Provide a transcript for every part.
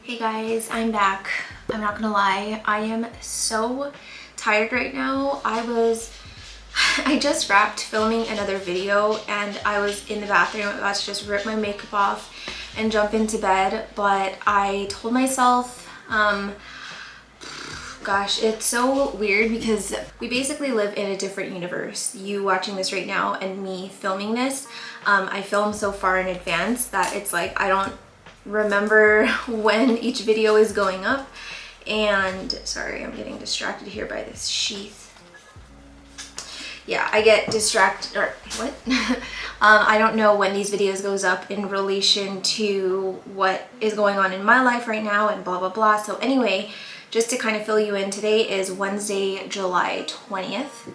Hey guys, I'm back. I'm not gonna lie, I am so tired right now. I just wrapped filming another video and I was in the bathroom about to just rip my makeup off and jump into bed, but I told myself, gosh, it's so weird because we basically live in a different universe. You watching this right now and me filming this, I film so far in advance that it's like I don't remember when each video is going up. And sorry, I'm getting distracted here by this sheath. Yeah, I get distracted, or what? I don't know when these videos goes up in relation to what is going on in my life right now and blah blah blah. So anyway, just to kind of fill you in, today is Wednesday, July 20th.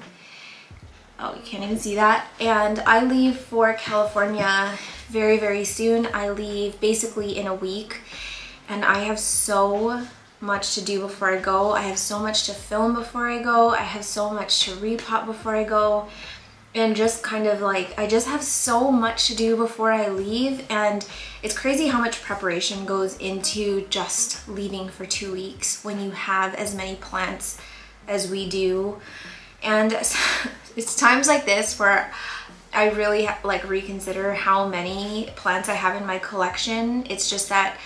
Oh, you can't even see that. And I leave for California very, very soon. I leave basically in a week, and I have so much to do before I go. I have so much to film before I go. I have so much to repot before I go. And just kind of like, I just have so much to do before I leave. And it's crazy how much preparation goes into just leaving for 2 weeks when you have as many plants as we do. And it's times like this where I really like reconsider how many plants I have in my collection. It's just that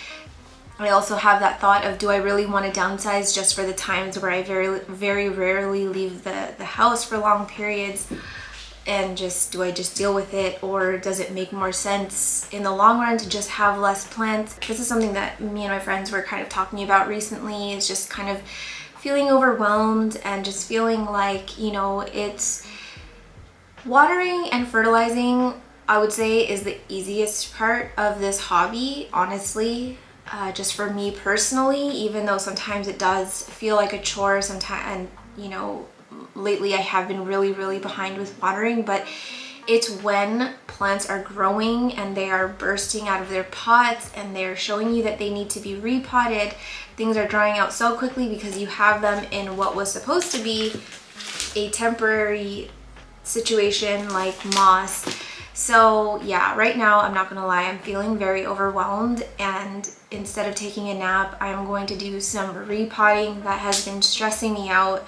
I also have that thought of, do I really want to downsize just for the times where I very rarely leave the house for long periods? And do I just deal with it, or does it make more sense in the long run to just have less plants? This is something that me and my friends were kind of talking about recently, is just kind of feeling overwhelmed and just feeling like, you know, it's watering and fertilizing, I would say, is the easiest part of this hobby, honestly. Just for me personally, even though sometimes it does feel like a chore sometimes, and you know, lately I have been really behind with watering, but it's when plants are growing and they are bursting out of their pots and they're showing you that they need to be repotted. Things are drying out so quickly because you have them in what was supposed to be a temporary situation like moss. So yeah, right now, I'm not gonna lie, I'm feeling very overwhelmed, and instead of taking a nap, I'm going to do some repotting that has been stressing me out.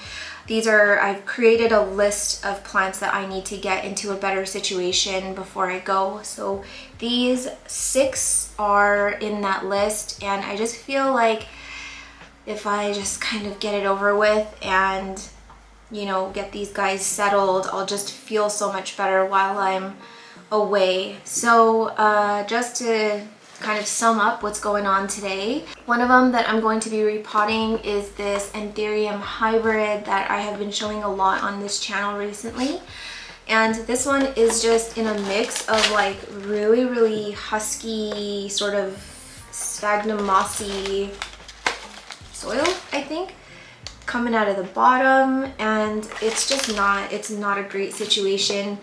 I've created a list of plants that I need to get into a better situation before I go. So these 6 are in that list, and I just feel like if I just kind of get it over with and, you know, get these guys settled, I'll just feel so much better while I'm away. So just to kind of sum up what's going on today, one of them that I'm going to be repotting is this Anthurium hybrid that I have been showing a lot on this channel recently. And this one is just in a mix of like really husky, sort of sphagnum mossy soil, I think, coming out of the bottom, and it's not a great situation.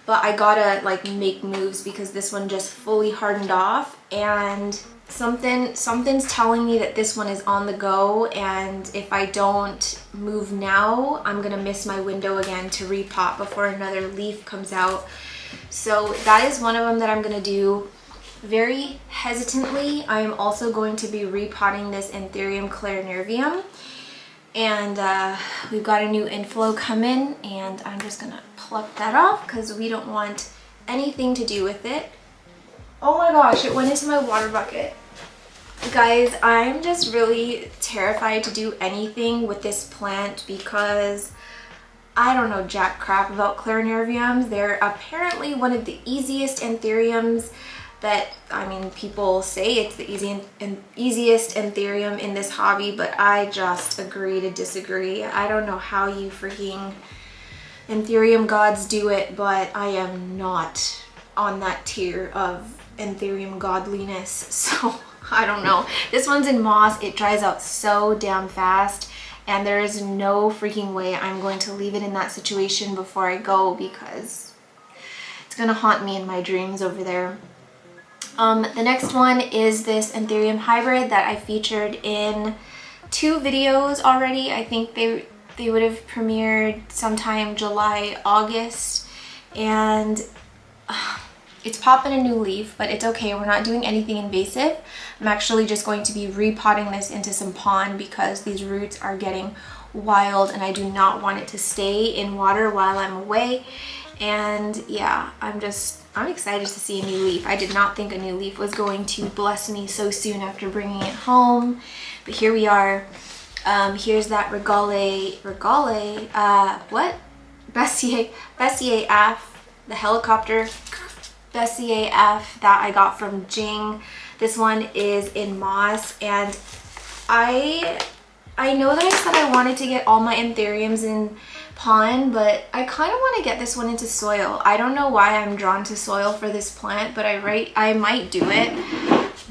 But I gotta like make moves because this one just fully hardened off, and something's telling me that this one is on the go, and if I don't move now, I'm gonna miss my window again to repot before another leaf comes out. So that is one of them that I'm gonna do very hesitantly. I am also going to be repotting this Anthurium clarinervium. And we've got a new inflow coming, and I'm just gonna pluck that off because we don't want anything to do with it. Oh my gosh, it went into my water bucket. Guys, I'm just really terrified to do anything with this plant because I don't know jack crap about clarinerviums. They're apparently one of the easiest anthuriums that, I mean, people say it's the easiest anthurium in this hobby, but I just agree to disagree. I don't know how you freaking anthurium gods do it, but I am not on that tier of anthurium godliness, so I don't know. This one's in moss. It dries out so damn fast, and there is no freaking way I'm going to leave it in that situation before I go because it's gonna haunt me in my dreams over there. The next one is this Anthurium hybrid that I featured in 2 videos already. I think they would have premiered sometime July, August, and It's popping a new leaf, but it's okay. We're not doing anything invasive. I'm actually just going to be repotting this into some pond because these roots are getting wild and I do not want it to stay in water while I'm away. And yeah, I'm excited to see a new leaf. I did not think a new leaf was going to bless me so soon after bringing it home, but here we are. Here's that Bessier F, the helicopter Bessier F that I got from Jing. This one is in moss, and I know that I said I wanted to get all my anthuriums in pond, but I kind of want to get this one into soil. I don't know why I'm drawn to soil for this plant, but I might do it,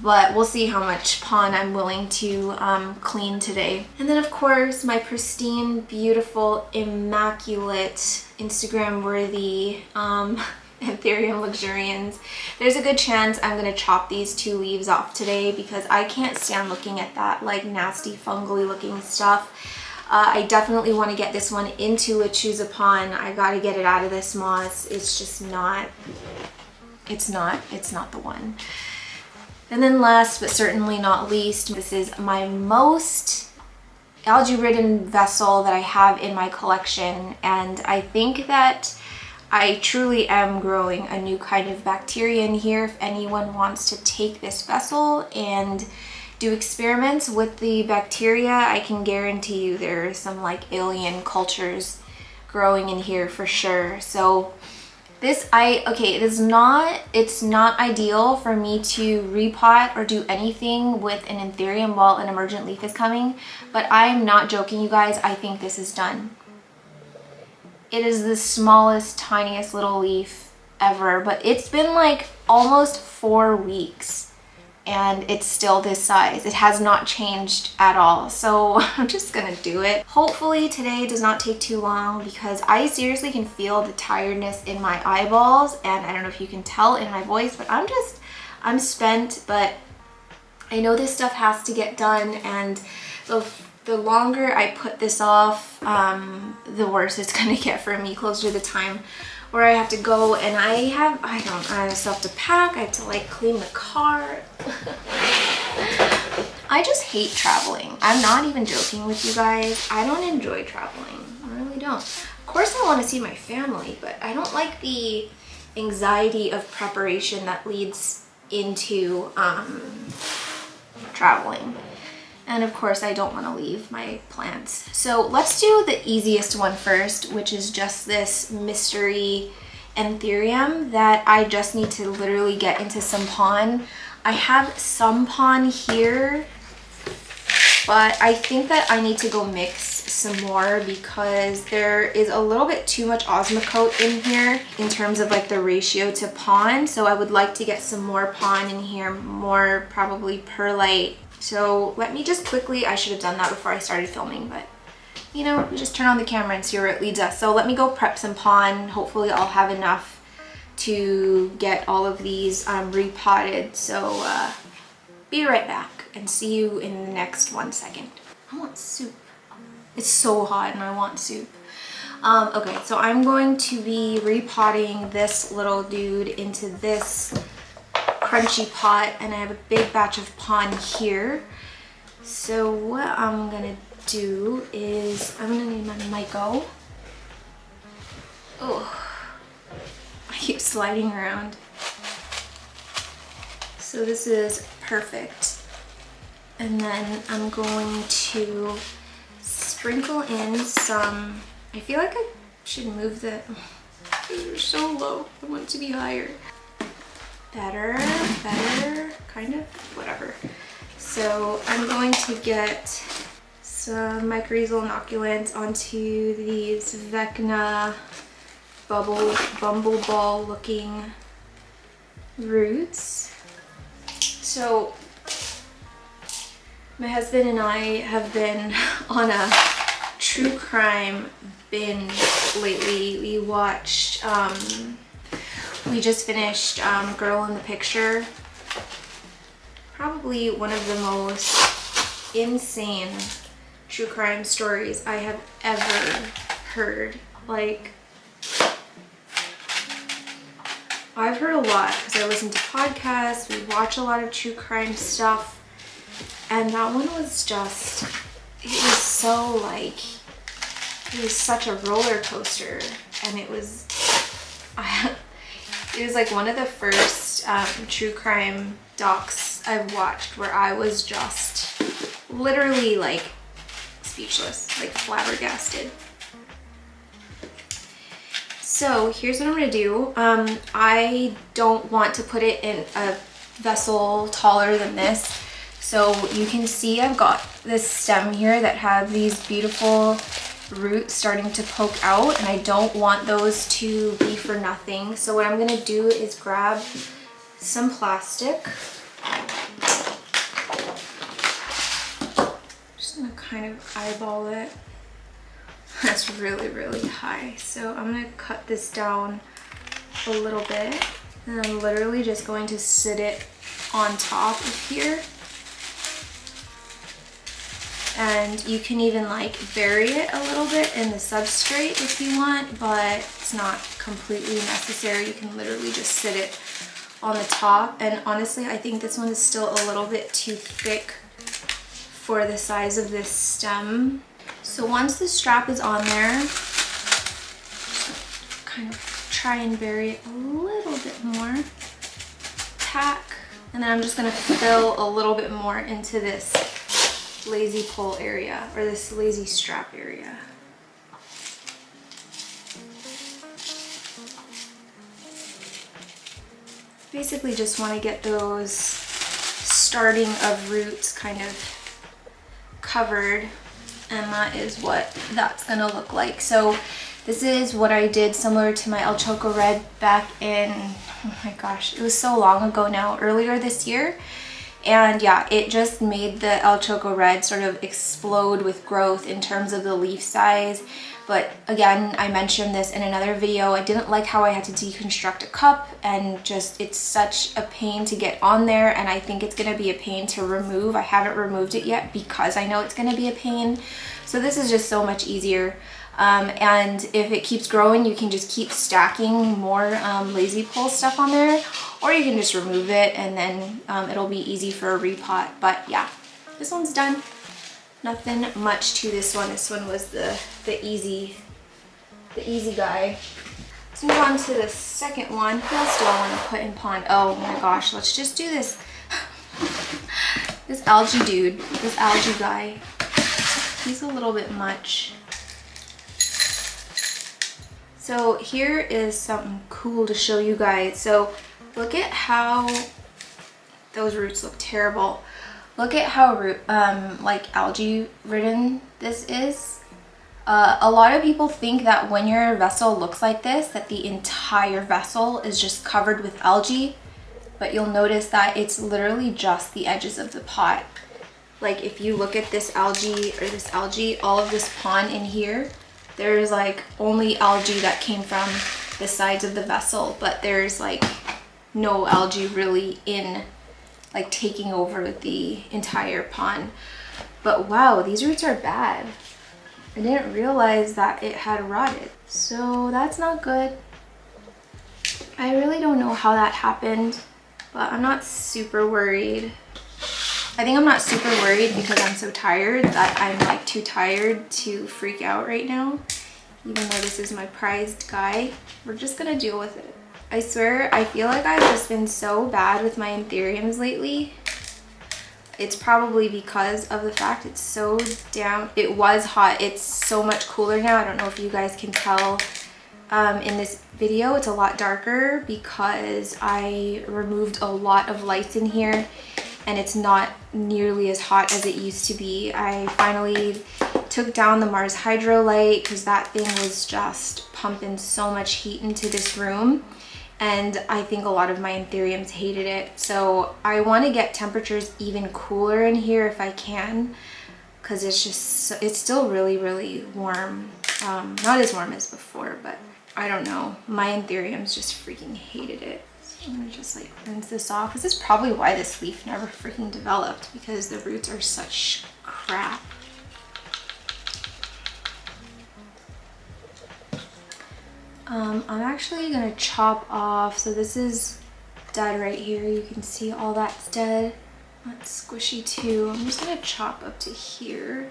but we'll see how much pond I'm willing to clean today. And then of course my pristine, beautiful, immaculate, Instagram worthy Anthurium luxurians. There's a good chance I'm gonna chop these 2 leaves off today because I can't stand looking at that like nasty fungally looking stuff. I definitely want to get this one into a Chusapon. I gotta get it out of this moss. It's just not, it's not the one. And then last but certainly not least, this is my most algae-ridden vessel that I have in my collection, and I think that I truly am growing a new kind of bacteria in here. If anyone wants to take this vessel and do experiments with the bacteria, I can guarantee you there are some like alien cultures growing in here for sure. So this, it's not ideal for me to repot or do anything with an anthurium while an emergent leaf is coming, but I'm not joking, you guys. I think this is done. It is the smallest, tiniest little leaf ever, but it's been like almost 4 weeks and it's still this size. It has not changed at all. So I'm just gonna do it. Hopefully today does not take too long because I seriously can feel the tiredness in my eyeballs, and I don't know if you can tell in my voice, but I'm spent, but I know this stuff has to get done, and the longer I put this off, the worse it's gonna get for me closer to the time where I have to go. And I still have to pack, I have to like clean the car. I just hate traveling. I'm not even joking with you guys. I don't enjoy traveling. I really don't. Of course I want to see my family, but I don't like the anxiety of preparation that leads into traveling. And of course I don't want to leave my plants. So let's do the easiest one first, which is just this mystery anthurium that I just need to literally get into some pond. I have some pond here, but I think that I need to go mix some more because there is a little bit too much osmocote in here in terms of like the ratio to pond. So I would like to get some more pond in here, more probably perlite. So let me just quickly, I should have done that before I started filming, but you know, we just turn on the camera and see where it leads us. So let me go prep some pond. Hopefully I'll have enough to get all of these repotted. So be right back and see you in the next 1 second. I want soup. It's so hot and I want soup. Okay, so I'm going to be repotting this little dude into this crunchy pot, and I have a big batch of pond here. So what I'm gonna do is I'm gonna need my Myco. Oh, I keep sliding around. So this is perfect. And then I'm going to sprinkle in some, I feel like I should move the, they're so low, I want it to be higher. Better, kind of, whatever. So I'm going to get some mycorrhizal inoculants onto these Vecna bumble ball looking roots. So my husband and I have been on a true crime binge lately. We watched, we just finished Girl in the Picture. Probably one of the most insane true crime stories I have ever heard. Like, I've heard a lot because I listen to podcasts, we watch a lot of true crime stuff, and that one was just, it was so like, it was such a roller coaster, and it was like one of the first true crime docs I've watched where I was just literally like speechless, like flabbergasted. So here's what I'm gonna do. I don't want to put it in a vessel taller than this. So you can see I've got this stem here that have these beautiful roots starting to poke out, and I don't want those to be for nothing. So what I'm gonna do is grab some plastic. Just gonna kind of eyeball it. That's really, really high. So I'm gonna cut this down a little bit, and I'm literally just going to sit it on top of here. And you can even like bury it a little bit in the substrate if you want, but it's not completely necessary. You can literally just sit it on the top. And honestly, I think this one is still a little bit too thick for the size of this stem. So once the strap is on there, kind of try and bury it a little bit more. Tack. And then I'm just gonna fill a little bit more into this lazy pull area, or this lazy strap area. Basically just want to get those starting of roots kind of covered, and that is what that's gonna look like. So this is what I did similar to my El Choco Red back in, oh my gosh, it was so long ago now, earlier this year. And yeah, it just made the El Choco Red sort of explode with growth in terms of the leaf size. But again, I mentioned this in another video, I didn't like how I had to deconstruct a cup, and just it's such a pain to get on there, and I think it's gonna be a pain to remove. I haven't removed it yet because I know it's gonna be a pain. So this is just so much easier. And if it keeps growing, you can just keep stacking more lazy pull stuff on there, or you can just remove it, and then it'll be easy for a repot. But yeah, this one's done. Nothing much to this one. This one was the easy guy. Let's move on to the second one. Who else do I want to put in pond? Oh my gosh, let's just do this. This algae dude, this algae guy. He's a little bit much. So here is something cool to show you guys. So look at how those roots look terrible. Look at how like algae ridden this is. A lot of people think that when your vessel looks like this, that the entire vessel is just covered with algae, but you'll notice that it's literally just the edges of the pot. Like if you look at this algae, all of this pond in here, there's like only algae that came from the sides of the vessel, but there's like no algae really in, like taking over the entire pond. But wow, these roots are bad. I didn't realize that it had rotted. So that's not good. I really don't know how that happened, but I'm not super worried. I think I'm not super worried because I'm so tired that I'm like too tired to freak out right now. Even though this is my prized guy, we're just gonna deal with it. I swear, I feel like I've just been so bad with my anthuriums lately. It's probably because of the fact it's so damn, it was hot. It's so much cooler now. I don't know if you guys can tell in this video, it's a lot darker because I removed a lot of lights in here, and it's not nearly as hot as it used to be. I finally took down the Mars Hydro light because that thing was just pumping so much heat into this room, and I think a lot of my anthuriums hated it. So I want to get temperatures even cooler in here if I can, because it's just, it's still really, really warm. Not as warm as before, but I don't know. My anthuriums just freaking hated it. I'm gonna just like rinse this off. This is probably why this leaf never freaking developed, because the roots are such crap. I'm actually gonna chop off, so this is dead right here. You can see all that's dead. That's squishy too. I'm just gonna chop up to here.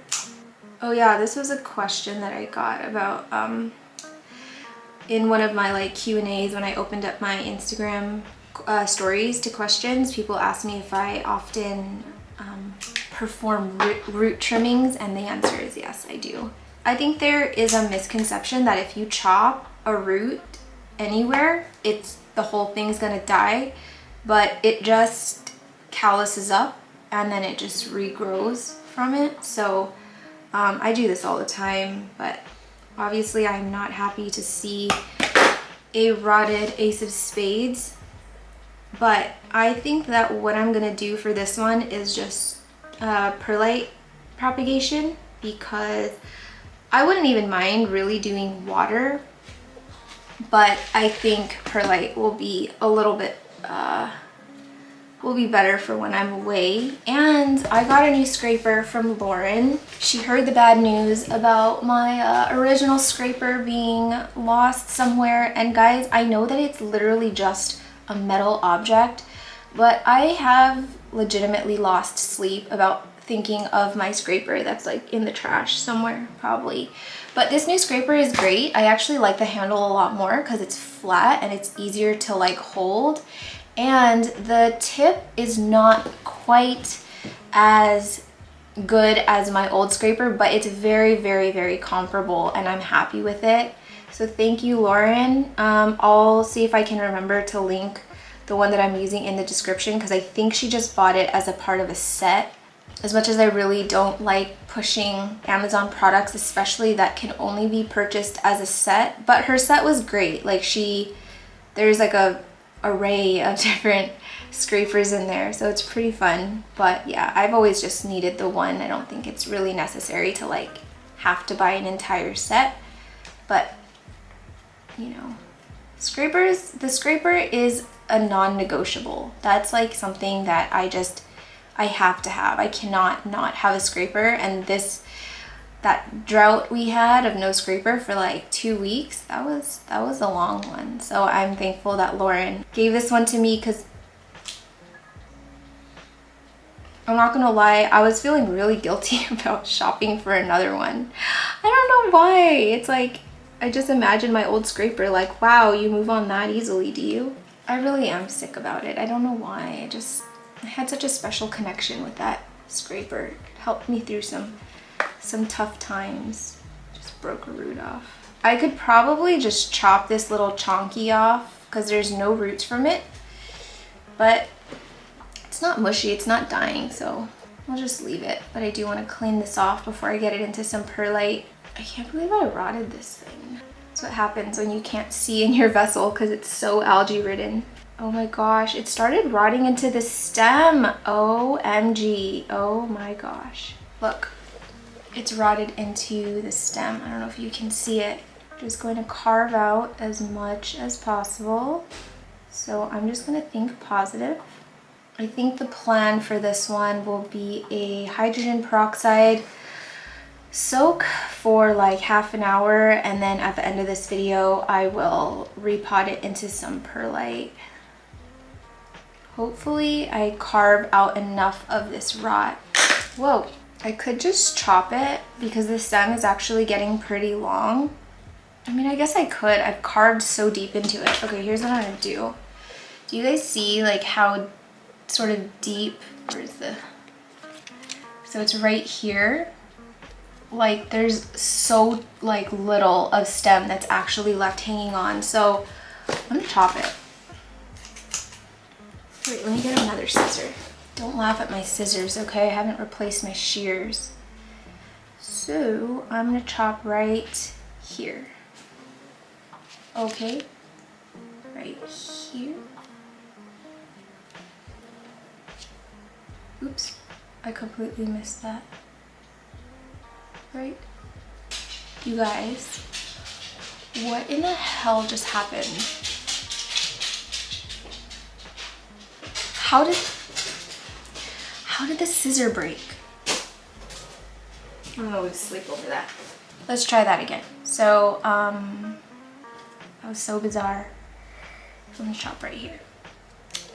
Oh yeah, this was a question that I got about in one of my like Q&As when I opened up my Instagram stories to questions. People asked me if I often perform root trimmings, and the answer is yes, I do. I think there is a misconception that if you chop a root anywhere, the whole thing's gonna die, but it just calluses up and then it just regrows from it. So I do this all the time, but obviously I'm not happy to see a rotted ace of spades. But I think that what I'm gonna do for this one is just perlite propagation, because I wouldn't even mind really doing water, but I think perlite will be a little bit will be better for when I'm away. And I got a new scraper from Lauren. She heard the bad news about my original scraper being lost somewhere. And guys, I know that it's literally just a metal object, but I have legitimately lost sleep about thinking of my scraper that's like in the trash somewhere probably. But this new scraper is great. I actually like the handle a lot more because it's flat and it's easier to like hold. And the tip is not quite as good as my old scraper, but it's very, very, very comparable and I'm happy with it. So thank you, Lauren. I'll see if I can remember to link the one that I'm using in the description, because I think she just bought it as a part of a set. As much as I really don't like pushing Amazon products, especially that can only be purchased as a set, but her set was great. Like there's like a array of different scrapers in there, so it's pretty fun. But yeah, I've always just needed the one. I don't think it's really necessary to like have to buy an entire set, but you know, the scraper is a non-negotiable. That's like something that I have to have. I cannot not have a scraper. And that drought we had of no scraper for like 2 weeks, that was a long one. So I'm thankful that Lauren gave this one to me, because I'm not gonna lie, I was feeling really guilty about shopping for another one. I don't know why. It's like, I just imagine my old scraper, like, wow, you move on that easily, do you? I really am sick about it. I don't know why. I had such a special connection with that scraper. It helped me through some tough times. Just broke a root off. I could probably just chop this little chonky off because there's no roots from it, but it's not mushy, it's not dying, so I'll just leave it. But I do want to clean this off before I get it into some perlite. I can't believe I rotted this thing. That's what happens when you can't see in your vessel because it's so algae ridden. Oh my gosh, it started rotting into the stem. OMG, oh my gosh. Look, it's rotted into the stem. I don't know if you can see it. Just going to carve out as much as possible. So I'm just gonna think positive. I think the plan for this one will be a hydrogen peroxide soak for like half an hour, and then at the end of this video I will repot it into some perlite. Hopefully I carve out enough of this rot. Whoa, I could just chop it because the stem is actually getting pretty long. I mean, I guess I could. I've carved so deep into it. Okay, here's what I'm gonna do. Do you guys see like how sort of deep, where's the, so it's right here. Like there's so like little of stem that's actually left hanging on. So I'm gonna chop it. Wait, let me get another scissor. Don't laugh at my scissors, okay? I haven't replaced my shears. So I'm gonna chop right here. Okay, right here. Oops, I completely missed that. Right? You guys, what in the hell just happened? How did the scissor break? I'm gonna lose sleep over that. Let's try that again. So, That was so bizarre. I'm gonna chop right here.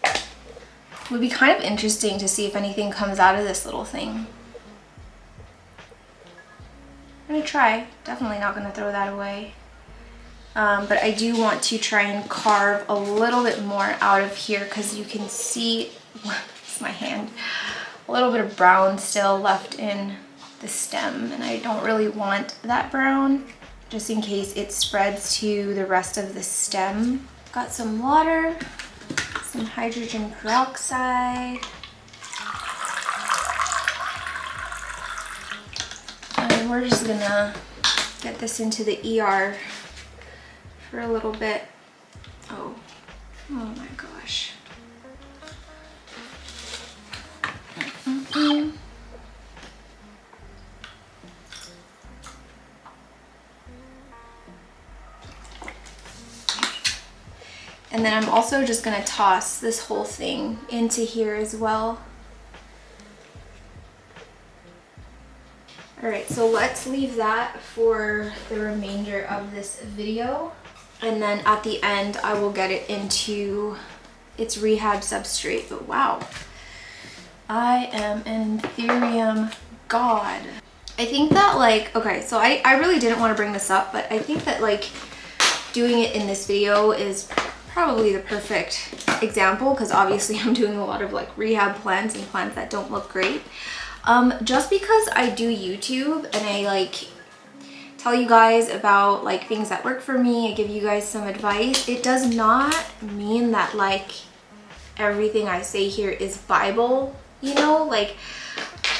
It would be kind of interesting to see if anything comes out of this little thing. I'm gonna try. Definitely not gonna throw that away. But I do want to try and carve a little bit more out of here because you can see, it's my hand, a little bit of brown still left in the stem, and I don't really want that brown, just in case it spreads to the rest of the stem. Got some water, some hydrogen peroxide, and we're just gonna get this into the ER for a little bit. Oh my gosh. And then I'm also just gonna toss this whole thing into here as well. All right, so let's leave that for the remainder of this video. And then at the end, I will get it into its rehab substrate. But wow, I am an Ethereum god. I think that like, okay, so I really didn't want to bring this up, but I think that like doing it in this video is probably the perfect example, because obviously I'm doing a lot of like rehab plants and plants that don't look great. Just because I do YouTube and I like tell you guys about like things that work for me, I give you guys some advice, it does not mean that like everything I say here is Bible, you know? Like,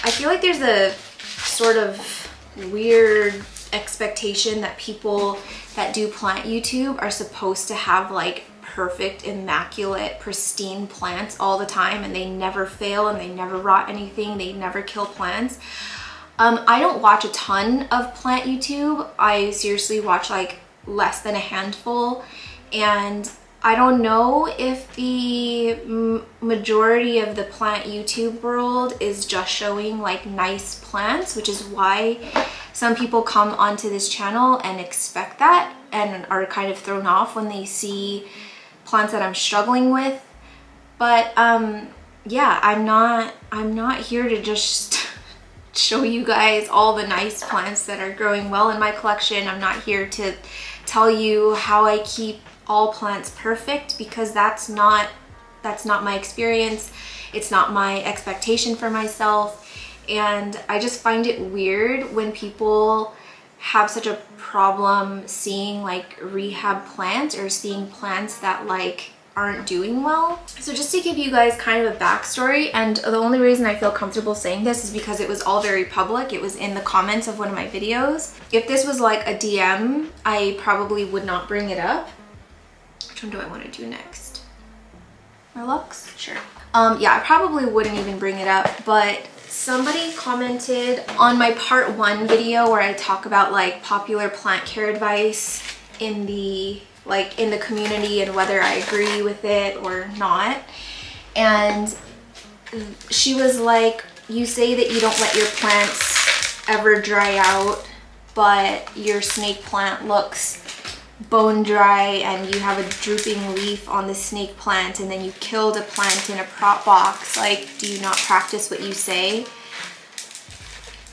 I feel like there's a sort of weird expectation that people that do plant YouTube are supposed to have like perfect, immaculate, pristine plants all the time, and they never fail and they never rot anything, they never kill plants. I don't watch a ton of plant YouTube. I seriously watch like less than a handful, and I don't know if the majority of the plant YouTube world is just showing like nice plants, which is why some people come onto this channel and expect that and are kind of thrown off when they see plants that I'm struggling with. But yeah, I'm not here to just show you guys all the nice plants that are growing well in my collection. I'm not here to tell you how I keep all plants perfect, because that's not my experience. It's not my expectation for myself. And I just find it weird when people have such a problem seeing like rehab plants or seeing plants that like aren't doing well. So just to give you guys kind of a backstory, and the only reason I feel comfortable saying this is because it was all very public. It was in the comments of one of my videos. If this was like a DM, I probably would not bring it up. Which one do I want to do next? My Lux? Sure. Yeah, I probably wouldn't even bring it up, but somebody commented on my part 1 video where I talk about like popular plant care advice in the community and whether I agree with it or not. And she was like, you say that you don't let your plants ever dry out, but your snake plant looks bone dry and you have a drooping leaf on the snake plant, and then you killed a plant in a prop box. Like, do you not practice what you say?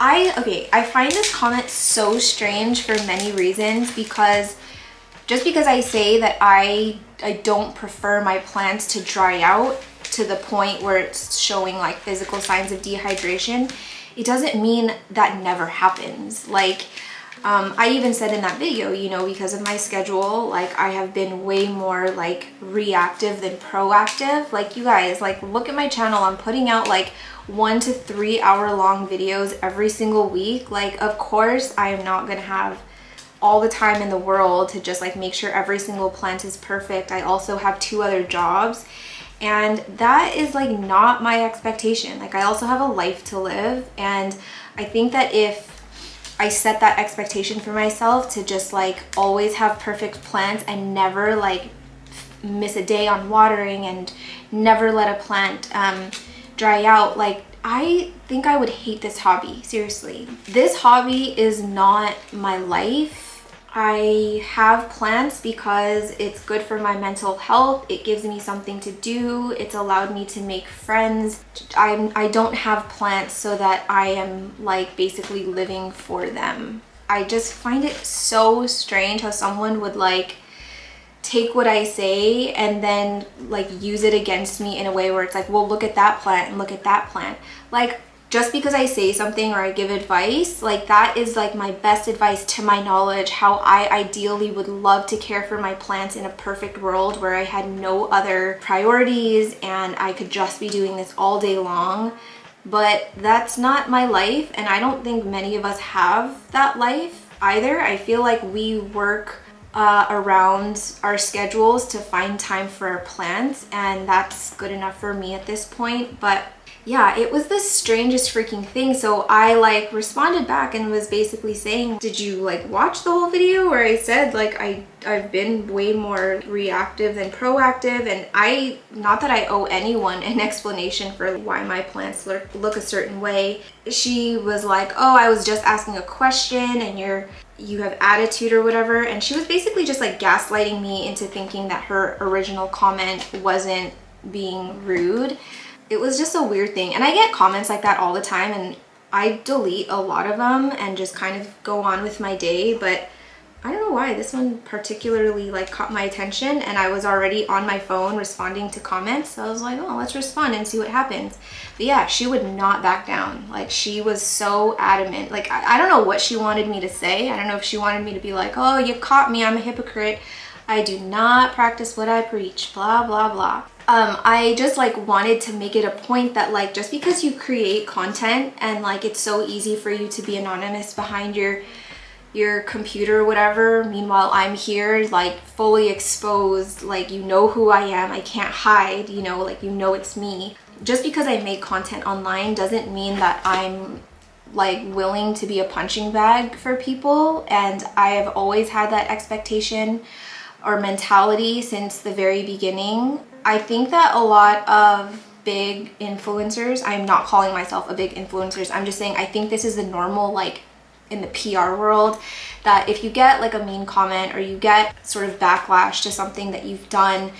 I find this comment so strange for many reasons, because just because I say that I don't prefer my plants to dry out to the point where it's showing like physical signs of dehydration, it doesn't mean that never happens. Like, I even said in that video, you know, because of my schedule, like I have been way more like reactive than proactive. Like, you guys, like, look at my channel. I'm putting out like 1 to 3 hour long videos every single week. Like, of course I am not gonna have all the time in the world to just like make sure every single plant is perfect. I also have 2 other jobs, and that is like not my expectation. Like, I also have a life to live, and I think that if I set that expectation for myself to just like always have perfect plants and never like miss a day on watering and never let a plant dry out, like, I think I would hate this hobby. Seriously, this hobby is not my life. I have plants because it's good for my mental health. It gives me something to do. It's allowed me to make friends. I don't have plants so that I am like basically living for them. I just find it so strange how someone would like take what I say and then like use it against me in a way where it's like, well, look at that plant and look at that plant. Like, just because I say something or I give advice, like that is like my best advice to my knowledge, how I ideally would love to care for my plants in a perfect world where I had no other priorities and I could just be doing this all day long. But that's not my life, and I don't think many of us have that life either. I feel like we work around our schedules to find time for our plants, and that's good enough for me at this point. But yeah, it was the strangest freaking thing. So I like responded back and was basically saying, did you like watch the whole video where I said like I've been way more reactive than proactive, and not that I owe anyone an explanation for why my plants look a certain way. She was like, oh, I was just asking a question and you have attitude or whatever. And she was basically just like gaslighting me into thinking that her original comment wasn't being rude. It was just a weird thing. And I get comments like that all the time, and I delete a lot of them and just kind of go on with my day. But I don't know why this one particularly like caught my attention, and I was already on my phone responding to comments. So I was like, oh, let's respond and see what happens. But yeah, she would not back down. Like, she was so adamant. Like, I don't know what she wanted me to say. I don't know if she wanted me to be like, oh, you caught me, I'm a hypocrite. I do not practice what I preach, blah, blah, blah. I just like wanted to make it a point that like, just because you create content and like it's so easy for you to be anonymous behind your computer or whatever, meanwhile I'm here like fully exposed, like you know who I am, I can't hide, you know, like you know it's me. Just because I make content online doesn't mean that I'm like willing to be a punching bag for people, and I have always had that expectation or mentality since the very beginning. I think that a lot of big influencers, I'm not calling myself a big influencer, I'm just saying I think this is the normal like in the PR world, that if you get like a mean comment or you get sort of backlash to something that you've done,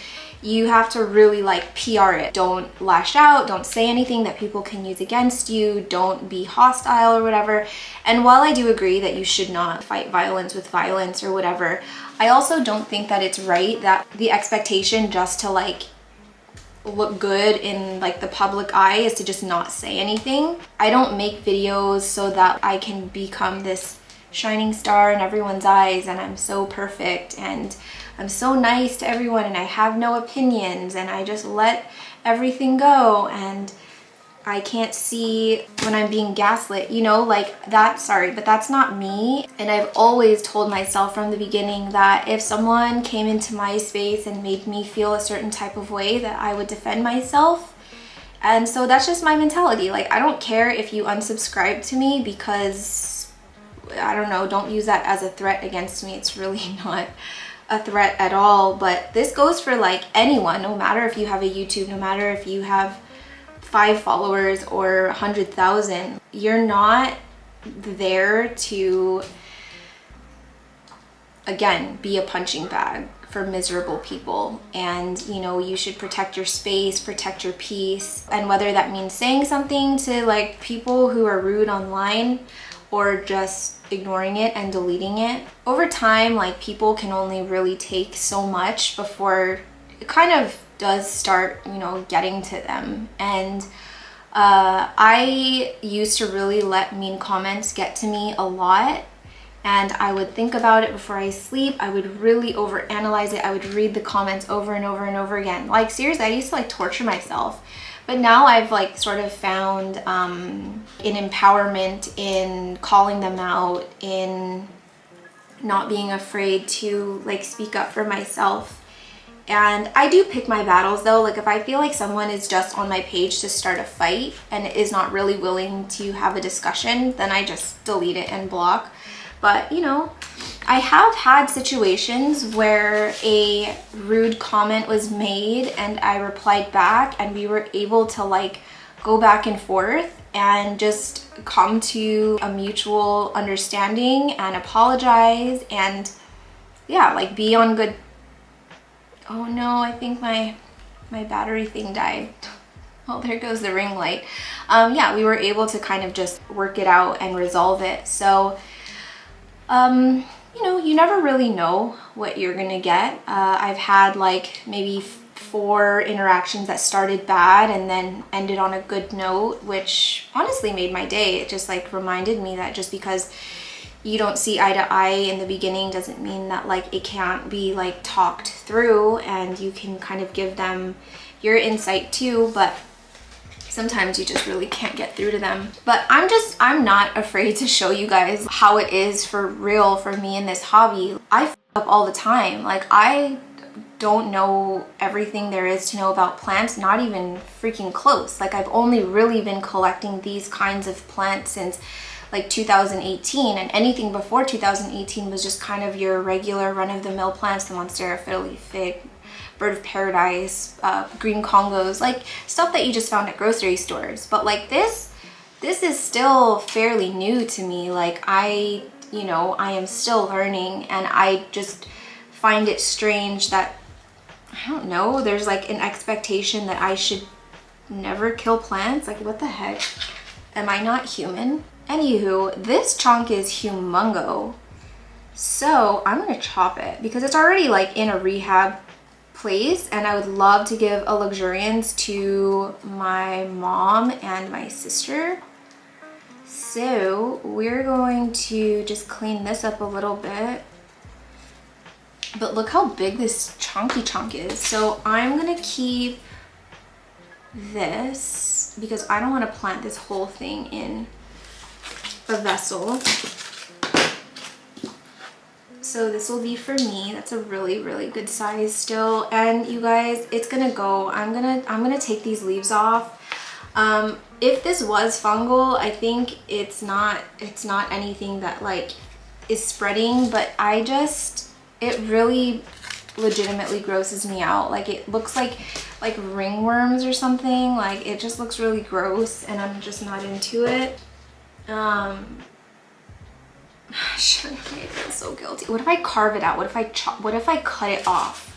you have to really like PR it. Don't lash out, don't say anything that people can use against you, don't be hostile or whatever. And while I do agree that you should not fight violence with violence or whatever, I also don't think that it's right that the expectation just to like look good in like the public eye is to just not say anything. I don't make videos so that I can become this shining star in everyone's eyes and I'm so perfect and I'm so nice to everyone and I have no opinions and I just let everything go and I can't see when I'm being gaslit, you know, like that. Sorry, but that's not me. And I've always told myself from the beginning that if someone came into my space and made me feel a certain type of way, that I would defend myself. And so that's just my mentality. Like, I don't care if you unsubscribe to me because, I don't know, don't use that as a threat against me. It's really not a threat at all. But this goes for like anyone, no matter if you have a YouTube, no matter if you have 5 followers or 100,000, you're not there to, again, be a punching bag for miserable people. And you know, you should protect your space, protect your peace. And whether that means saying something to like people who are rude online or just ignoring it and deleting it, over time, like people can only really take so much before it kind of does start, you know, getting to them. And I used to really let mean comments get to me a lot, and I would think about it before I sleep. I would really overanalyze it. I would read the comments over and over and over again. Like, seriously, I used to like torture myself. But now I've like sort of found an empowerment in calling them out, in not being afraid to like speak up for myself. And I do pick my battles though. Like, if I feel like someone is just on my page to start a fight and is not really willing to have a discussion, then I just delete it and block. But you know, I have had situations where a rude comment was made and I replied back and we were able to like go back and forth and just come to a mutual understanding and apologize and yeah, like be on good. Oh no, I think my battery thing died. Oh, there goes the ring light. Yeah, we were able to kind of just work it out and resolve it. So, you know, you never really know what you're gonna get. I've had like maybe 4 interactions that started bad and then ended on a good note, which honestly made my day. It just like reminded me that just because you don't see eye to eye in the beginning doesn't mean that like it can't be like talked through, and you can kind of give them your insight too, but sometimes you just really can't get through to them. But I'm not afraid to show you guys how it is for real for me in this hobby. I f up all the time. Like, I don't know everything there is to know about plants, not even freaking close. Like, I've only really been collecting these kinds of plants since like 2018, and anything before 2018 was just kind of your regular run-of-the-mill plants, the Monstera fiddly fig, bird of paradise, green Congos, like stuff that you just found at grocery stores. But like this is still fairly new to me. Like I am still learning, and I just find it strange that, I don't know, there's like an expectation that I should never kill plants. Like, what the heck? Am I not human? Anywho, this chunk is humongo. So I'm gonna chop it because it's already like in a rehab place, and I would love to give a luxuriance to my mom and my sister. So we're going to just clean this up a little bit. But look how big this chunky chunk is. So I'm gonna keep this because I don't want to plant this whole thing in a vessel. So this will be for me. That's a really, really good size still. And you guys, it's gonna go. I'm gonna take these leaves off. If this was fungal, I think it's not anything that like is spreading, but it really legitimately grosses me out. Like, it looks like ringworms or something. Like, it just looks really gross, and I'm just not into it. I feel so guilty. What if I carve it out? What if I what if I cut it off?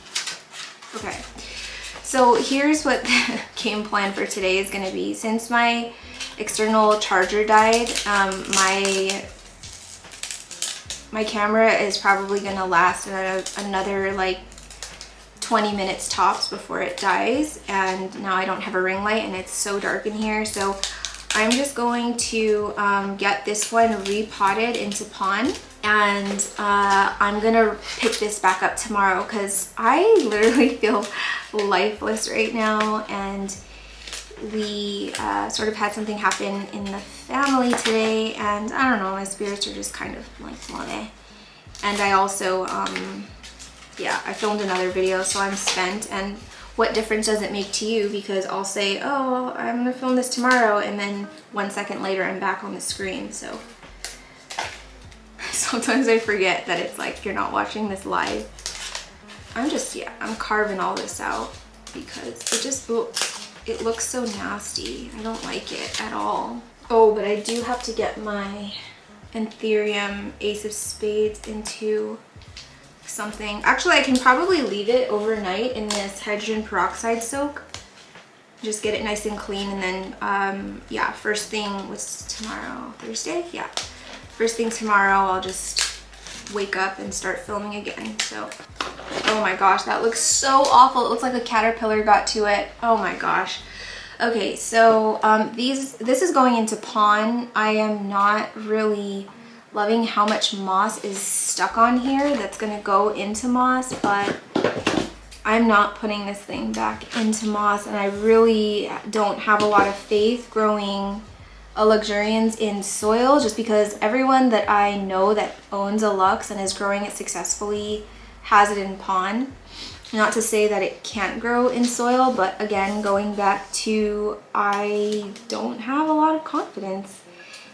Okay, so here's what the game plan for today is going to be. Since my external charger died, my camera is probably going to last another like 20 minutes tops before it dies, and now I don't have a ring light and it's so dark in here. So I'm just going to get this one repotted into pond, and I'm gonna pick this back up tomorrow because I literally feel lifeless right now, and we sort of had something happen in the family today, and I don't know, my spirits are just kind of like bleh. And I also yeah, I filmed another video, so I'm spent. And what difference does it make to you? Because I'll say, oh, I'm gonna film this tomorrow, and then 1 second later I'm back on the screen. So sometimes I forget that it's like you're not watching this live. I'm carving all this out because it looks so nasty. I don't like it at all. Oh, but I do have to get my Anthurium Ace of Spades into something. Actually, I can probably leave it overnight in this hydrogen peroxide soak. Just get it nice and clean, and then yeah, first thing, what's tomorrow? Thursday? Yeah. First thing tomorrow, I'll just wake up and start filming again. So, oh my gosh, that looks so awful. It looks like a caterpillar got to it. Oh my gosh. Okay, so this is going into pond. I am not really loving how much moss is stuck on here that's gonna go into moss, but I'm not putting this thing back into moss, and I really don't have a lot of faith growing a luxurians in soil, just because everyone that I know that owns a Lux and is growing it successfully has it in pond. Not to say that it can't grow in soil, but again, going back to, I don't have a lot of confidence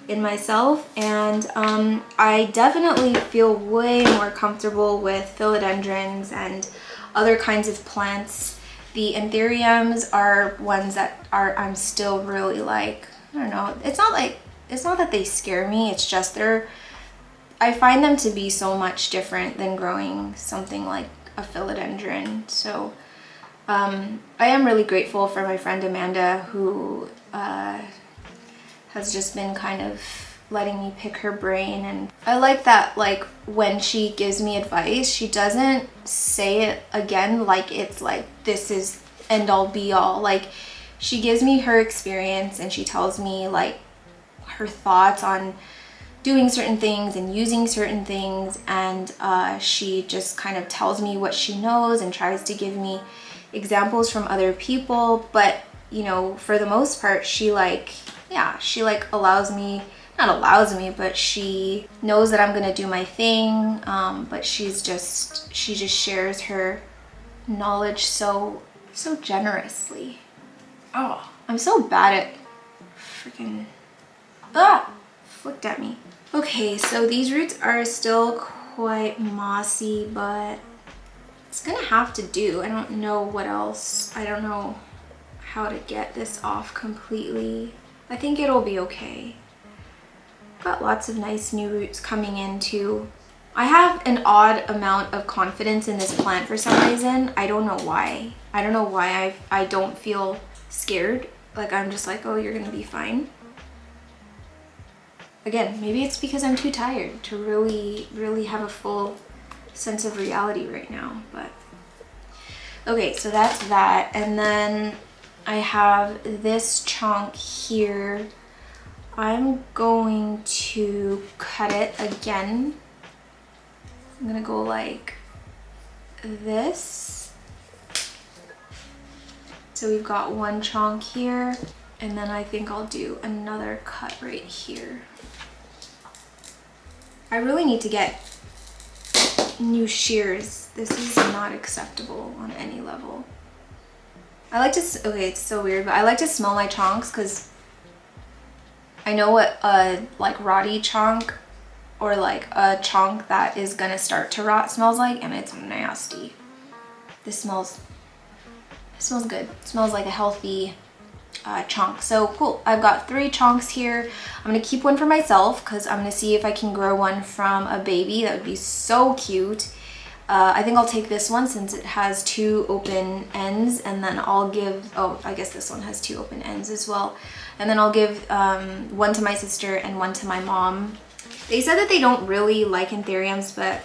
in myself, and I definitely feel way more comfortable with philodendrons and other kinds of plants. The anthuriums are ones that I'm still really like, I don't know, it's not that they scare me, it's just I find them to be so much different than growing something like a philodendron. So I am really grateful for my friend Amanda, who has just been kind of letting me pick her brain. And I like that, like, when she gives me advice, she doesn't say it again like it's like this is end all be all. Like, she gives me her experience and she tells me like her thoughts on doing certain things and using certain things, and she just kind of tells me what she knows and tries to give me examples from other people. But you know, for the most part, she like allows me, not allows me, but she knows that I'm gonna do my thing. But she just shares her knowledge so generously. Oh, I'm so bad at freaking flicked at me. Okay, so these roots are still quite mossy, but it's gonna have to do. I don't know what else. I don't know how to get this off completely. I think it'll be okay. Got lots of nice new roots coming in too. I have an odd amount of confidence in this plant for some reason. I don't know why. I don't know why I don't feel scared. Like, I'm just like, oh, you're gonna be fine. Again, maybe it's because I'm too tired to really have a full sense of reality right now. But okay, so that's that. And then I have this chunk here. I'm going to cut it again. I'm gonna go like this. So we've got one chunk here, and then I think I'll do another cut right here. I really need to get new shears. This is not acceptable on any level. I like to, okay, it's so weird, but I like to smell my chunks because I know what a like rotty chunk or like a chunk that is gonna start to rot smells like, and it's nasty. This smells good. It smells like a healthy chunk. So cool. I've got 3 chunks here. I'm gonna keep one for myself because I'm gonna see if I can grow one from a baby. That would be so cute. I think I'll take this one since it has 2 open ends, and then I'll give, oh, I guess this one has 2 open ends as well. And then I'll give one to my sister and one to my mom. They said that they don't really like anthuriums, but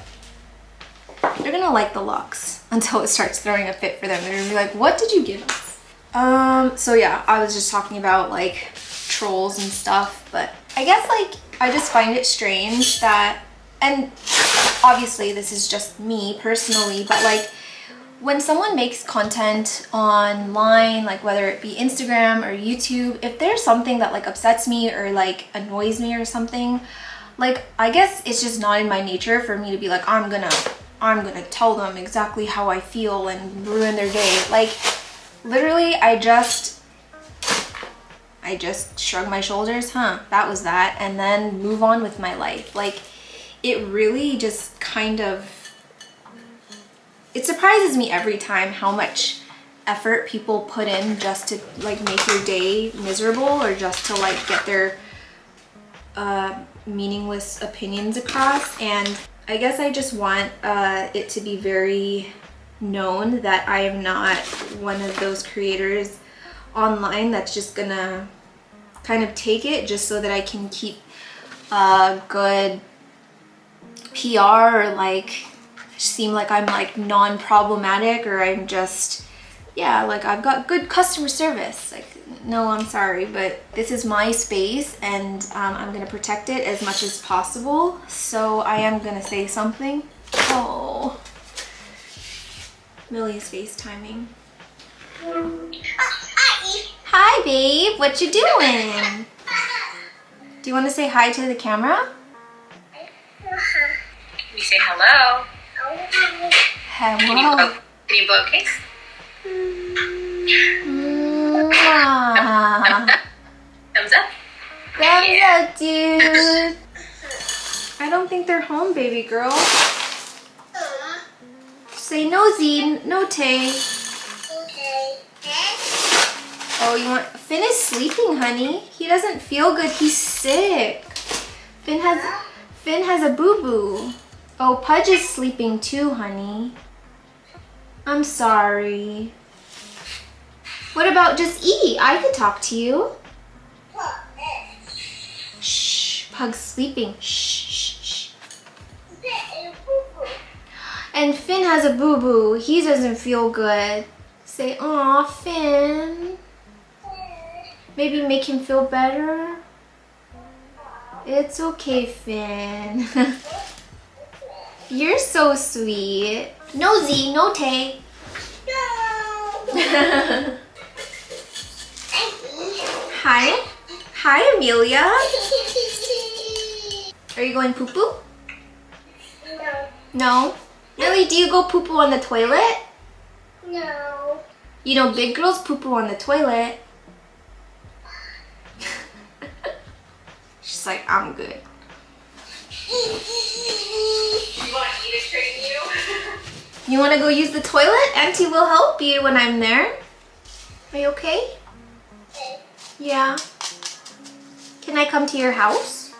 they're gonna like the Lux until it starts throwing a fit for them. They're gonna be like, what did you give us? So yeah, I was just talking about like trolls and stuff, but I guess like I just find it strange that, and obviously this is just me personally, but like when someone makes content online, like whether it be Instagram or YouTube, if there's something that like upsets me or like annoys me or something, like I guess it's just not in my nature for me to be like, I'm gonna tell them exactly how I feel and ruin their day. Like literally I just shrug my shoulders, that was that, and then move on with my life. Like it really just kind of, it surprises me every time how much effort people put in just to like make your day miserable or just to like get their meaningless opinions across. And I guess I just want it to be very known that I am not one of those creators online that's just gonna kind of take it just so that I can keep good PR or like seem like I'm like non-problematic, or I'm just, yeah, like I've got good customer service. Like, no, I'm sorry, but this is my space and I'm gonna protect it as much as possible. So I am gonna say something. Oh, Millie's FaceTiming. Hi, babe. What you doing? Do you want to say hi to the camera? You say hello. Hello. Can you blow a kiss? Thumbs up? Thumbs up, dude. I don't think they're home, baby girl. Say no, Z, no Tay. Oh, you want Finn is sleeping, honey. He doesn't feel good. He's sick. Finn has a boo-boo. Oh, Pudge is sleeping too, honey. I'm sorry. What about just eat? I could talk to you. Shh, Pug's sleeping. Shh, shh, shh. And Finn has a boo-boo. He doesn't feel good. Say, aw, Finn. Maybe make him feel better. It's okay, Finn. You're so sweet. Nosy, no tay. No. Hi. Hi, Amelia. Are you going poo-poo? No. No? Really? Do you go poo-poo on the toilet? No. You know, big girls poo-poo on the toilet. She's like, I'm good. You want me to train you? You want to go use the toilet? Auntie will help you when I'm there. Are you okay? Okay. Yeah. Can I come to your house?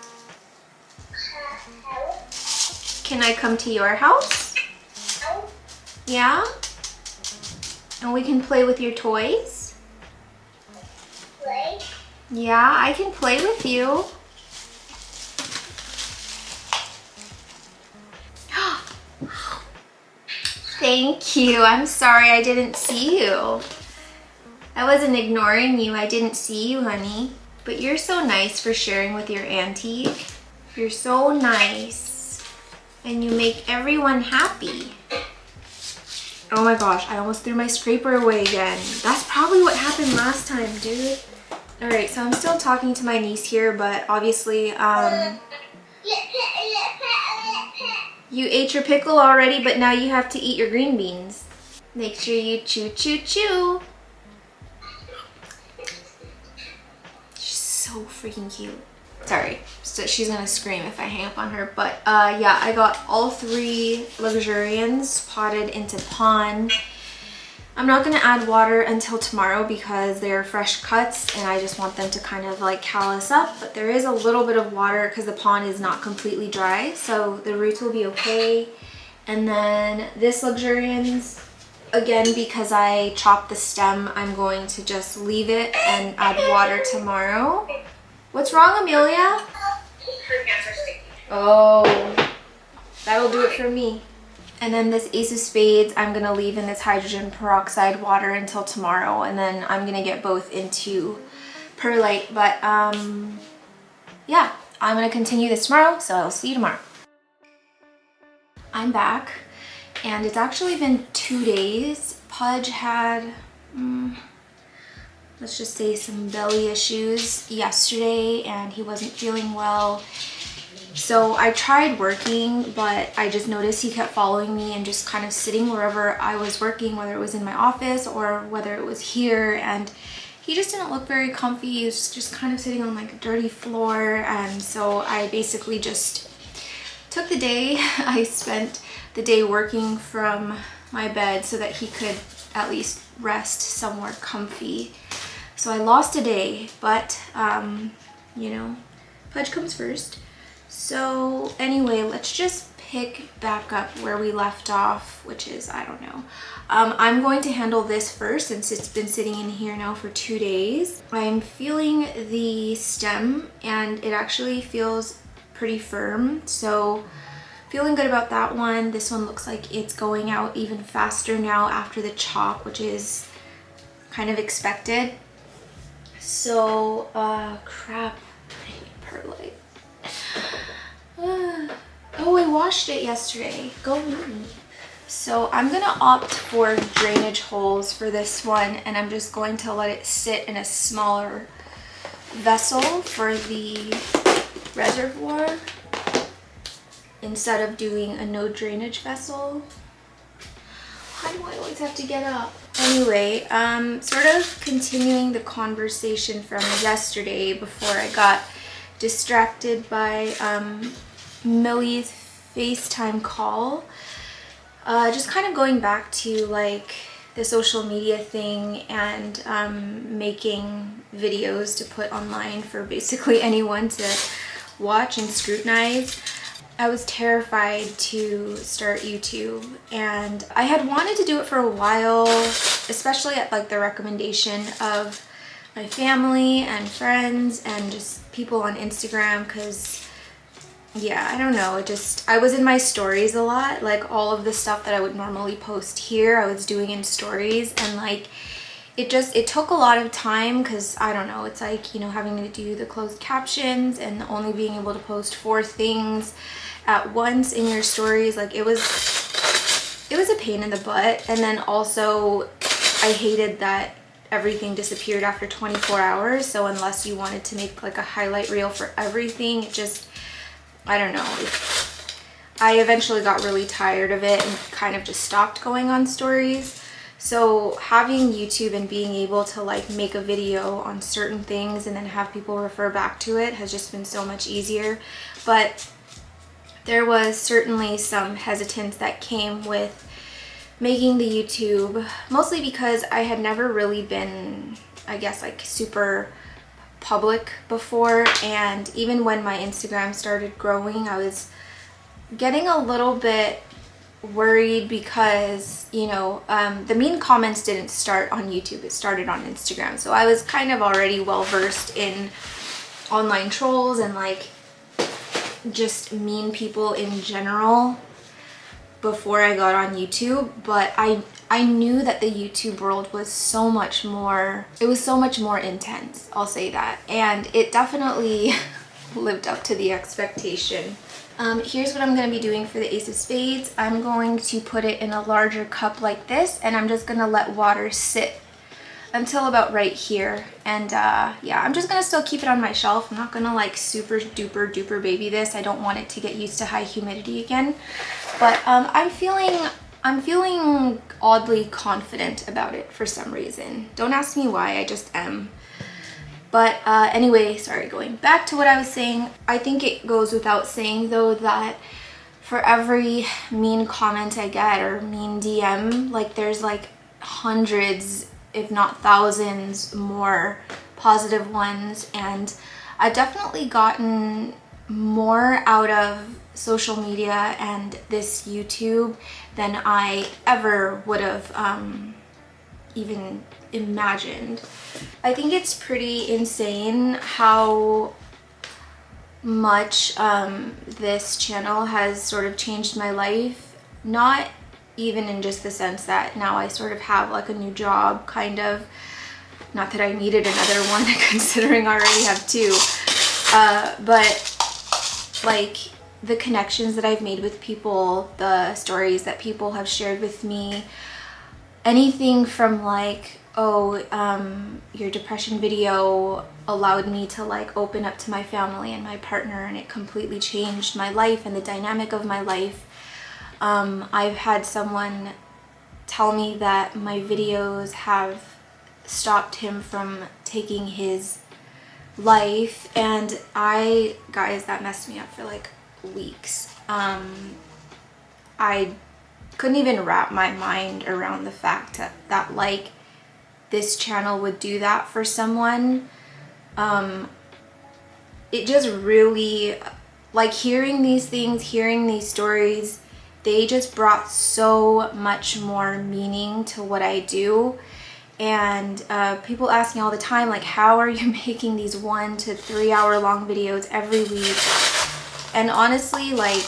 Can I come to your house? Yeah? And we can play with your toys? Play? Yeah, I can play with you. Thank you. I'm sorry I didn't see you. I wasn't ignoring you. I didn't see you, honey. But you're so nice for sharing with your auntie. You're so nice. And you make everyone happy. Oh my gosh, I almost threw my scraper away again. That's probably what happened last time, dude. All right, so I'm still talking to my niece here, but obviously, you ate your pickle already, but now you have to eat your green beans. Make sure you chew, chew, chew. She's so freaking cute. Sorry, so she's gonna scream if I hang up on her, but yeah, I got all 3 luxurians potted into pond. I'm not gonna add water until tomorrow because they're fresh cuts and I just want them to kind of like callus up, but there is a little bit of water because the pond is not completely dry, so the roots will be okay. And then this luxurians, again, because I chopped the stem, I'm going to just leave it and add water tomorrow. What's wrong, Amelia? Her hands are sticky. Oh, that'll do it for me. And then this Ace of Spades, I'm gonna leave in this hydrogen peroxide water until tomorrow, and then I'm gonna get both into perlite. But yeah, I'm gonna continue this tomorrow, so I'll see you tomorrow. I'm back, and it's actually been 2 days. Pudge had, let's just say, some belly issues yesterday, and he wasn't feeling well. So I tried working, but I just noticed he kept following me and just kind of sitting wherever I was working, whether it was in my office or whether it was here, and he just didn't look very comfy. He was just kind of sitting on like a dirty floor, and so I basically just took the day. I spent the day working from my bed so that he could at least rest somewhere comfy. So I lost a day, but you know, Pudge comes first. So anyway, let's just pick back up where we left off, which is, I don't know. I'm going to handle this first since it's been sitting in here now for 2 days. I'm feeling the stem and it actually feels pretty firm. So feeling good about that one. This one looks like it's going out even faster now after the chop, which is kind of expected. So, crap, I need perlite. Oh, I washed it yesterday. Go me. So I'm gonna opt for drainage holes for this one, and I'm just going to let it sit in a smaller vessel for the reservoir instead of doing a no drainage vessel. Why do I always have to get up? Anyway, sort of continuing the conversation from yesterday before I got distracted by Millie's FaceTime call. Just kind of going back to like the social media thing and making videos to put online for basically anyone to watch and scrutinize. I was terrified to start YouTube, and I had wanted to do it for a while, especially at like the recommendation of my family and friends and just people on Instagram, because yeah, I don't know, I was in my stories a lot, like all of the stuff that I would normally post here I was doing in stories, and like it took a lot of time, because I don't know, it's like, you know, having to do the closed captions and only being able to post 4 things at once in your stories. Like it was a pain in the butt. And then also I hated that everything disappeared after 24 hours. So unless you wanted to make like a highlight reel for everything, it just, I don't know. I eventually got really tired of it and kind of just stopped going on stories. So having YouTube and being able to like make a video on certain things and then have people refer back to it has just been so much easier. But there was certainly some hesitance that came with making the YouTube, mostly because I had never really been, I guess, like super public before. And even when my Instagram started growing, I was getting a little bit worried because, you know, the mean comments didn't start on YouTube, it started on Instagram. So I was kind of already well versed in online trolls and like just mean people in general before I got on YouTube, but I knew that the YouTube world was so much more, it was so much more intense, I'll say that, and it definitely lived up to the expectation. Here's what I'm going to be doing for the Ace of Spades. I'm going to put it in a larger cup like this, and I'm just going to let water sit until about right here. And yeah, I'm just going to still keep it on my shelf. I'm not going to like super duper duper baby this. I don't want it to get used to high humidity again. But I'm feeling oddly confident about it for some reason. Don't ask me why, I just am. But anyway, sorry, going back to what I was saying, I think it goes without saying though that for every mean comment I get or mean DM, like there's like hundreds, if not thousands more positive ones. And I've definitely gotten more out of social media and this YouTube than I ever would have even imagined. I think it's pretty insane how much this channel has sort of changed my life. Not even in just the sense that now I sort of have like a new job, kind of. Not that I needed another one considering I already have 2. But like the connections that I've made with people, the stories that people have shared with me, anything from like, oh, your depression video allowed me to like open up to my family and my partner, and it completely changed my life and the dynamic of my life. I've had someone tell me that my videos have stopped him from taking his life, and guys, that messed me up for like weeks. I couldn't even wrap my mind around the fact that like this channel would do that for someone. It just really, like, hearing these things, hearing these stories, they just brought so much more meaning to what I do. And people ask me all the time, like, how are you making these 1 to 3 hour long videos every week? And honestly, like,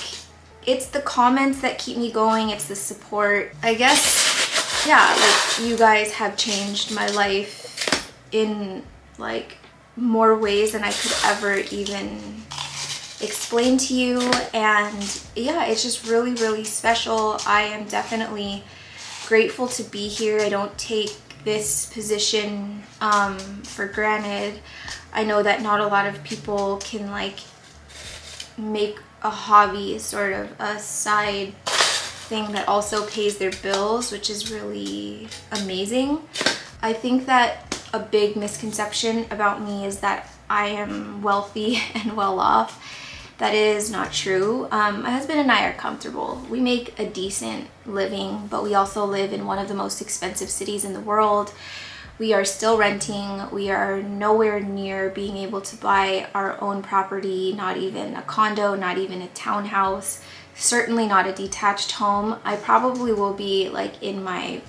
it's the comments that keep me going, it's the support. I guess, yeah, like, you guys have changed my life in like more ways than I could ever even explain to you. And yeah, it's just really, really special. I am definitely grateful to be here. I don't take this position for granted. I know that not a lot of people can like make a hobby sort of a side thing that also pays their bills, which is really amazing. I think that a big misconception about me is that I am wealthy and well off. That is not true. My husband and I are comfortable. We make a decent living, but we also live in one of the most expensive cities in the world. We are still renting. We are nowhere near being able to buy our own property, not even a condo, not even a townhouse, certainly not a detached home. I probably will be like in my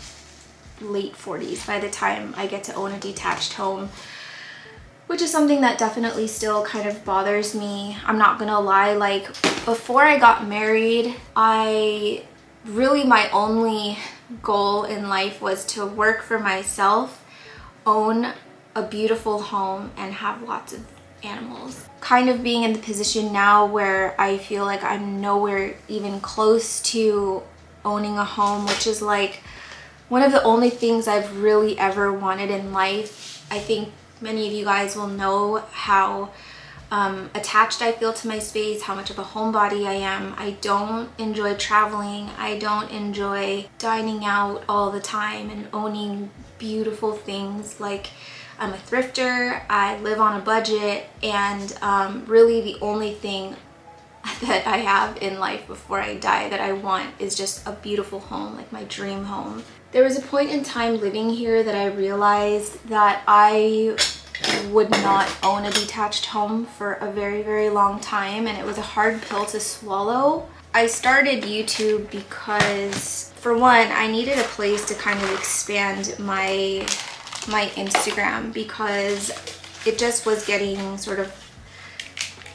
late 40s by the time I get to own a detached home, which is something that definitely still kind of bothers me. I'm not gonna lie, like before I got married, my only goal in life was to work for myself, own a beautiful home, and have lots of animals. Kind of being in the position now where I feel like I'm nowhere even close to owning a home, which is like one of the only things I've really ever wanted in life. I think many of you guys will know how attached I feel to my space, how much of a homebody I am. I don't enjoy traveling. I don't enjoy dining out all the time and owning beautiful things. Like, I'm a thrifter, I live on a budget, and really the only thing that I have in life before I die that I want is just a beautiful home, like my dream home. There was a point in time living here that I realized that I would not own a detached home for a very, very long time, and it was a hard pill to swallow. I started YouTube because, for one, I needed a place to kind of expand my Instagram, because it just was getting sort of,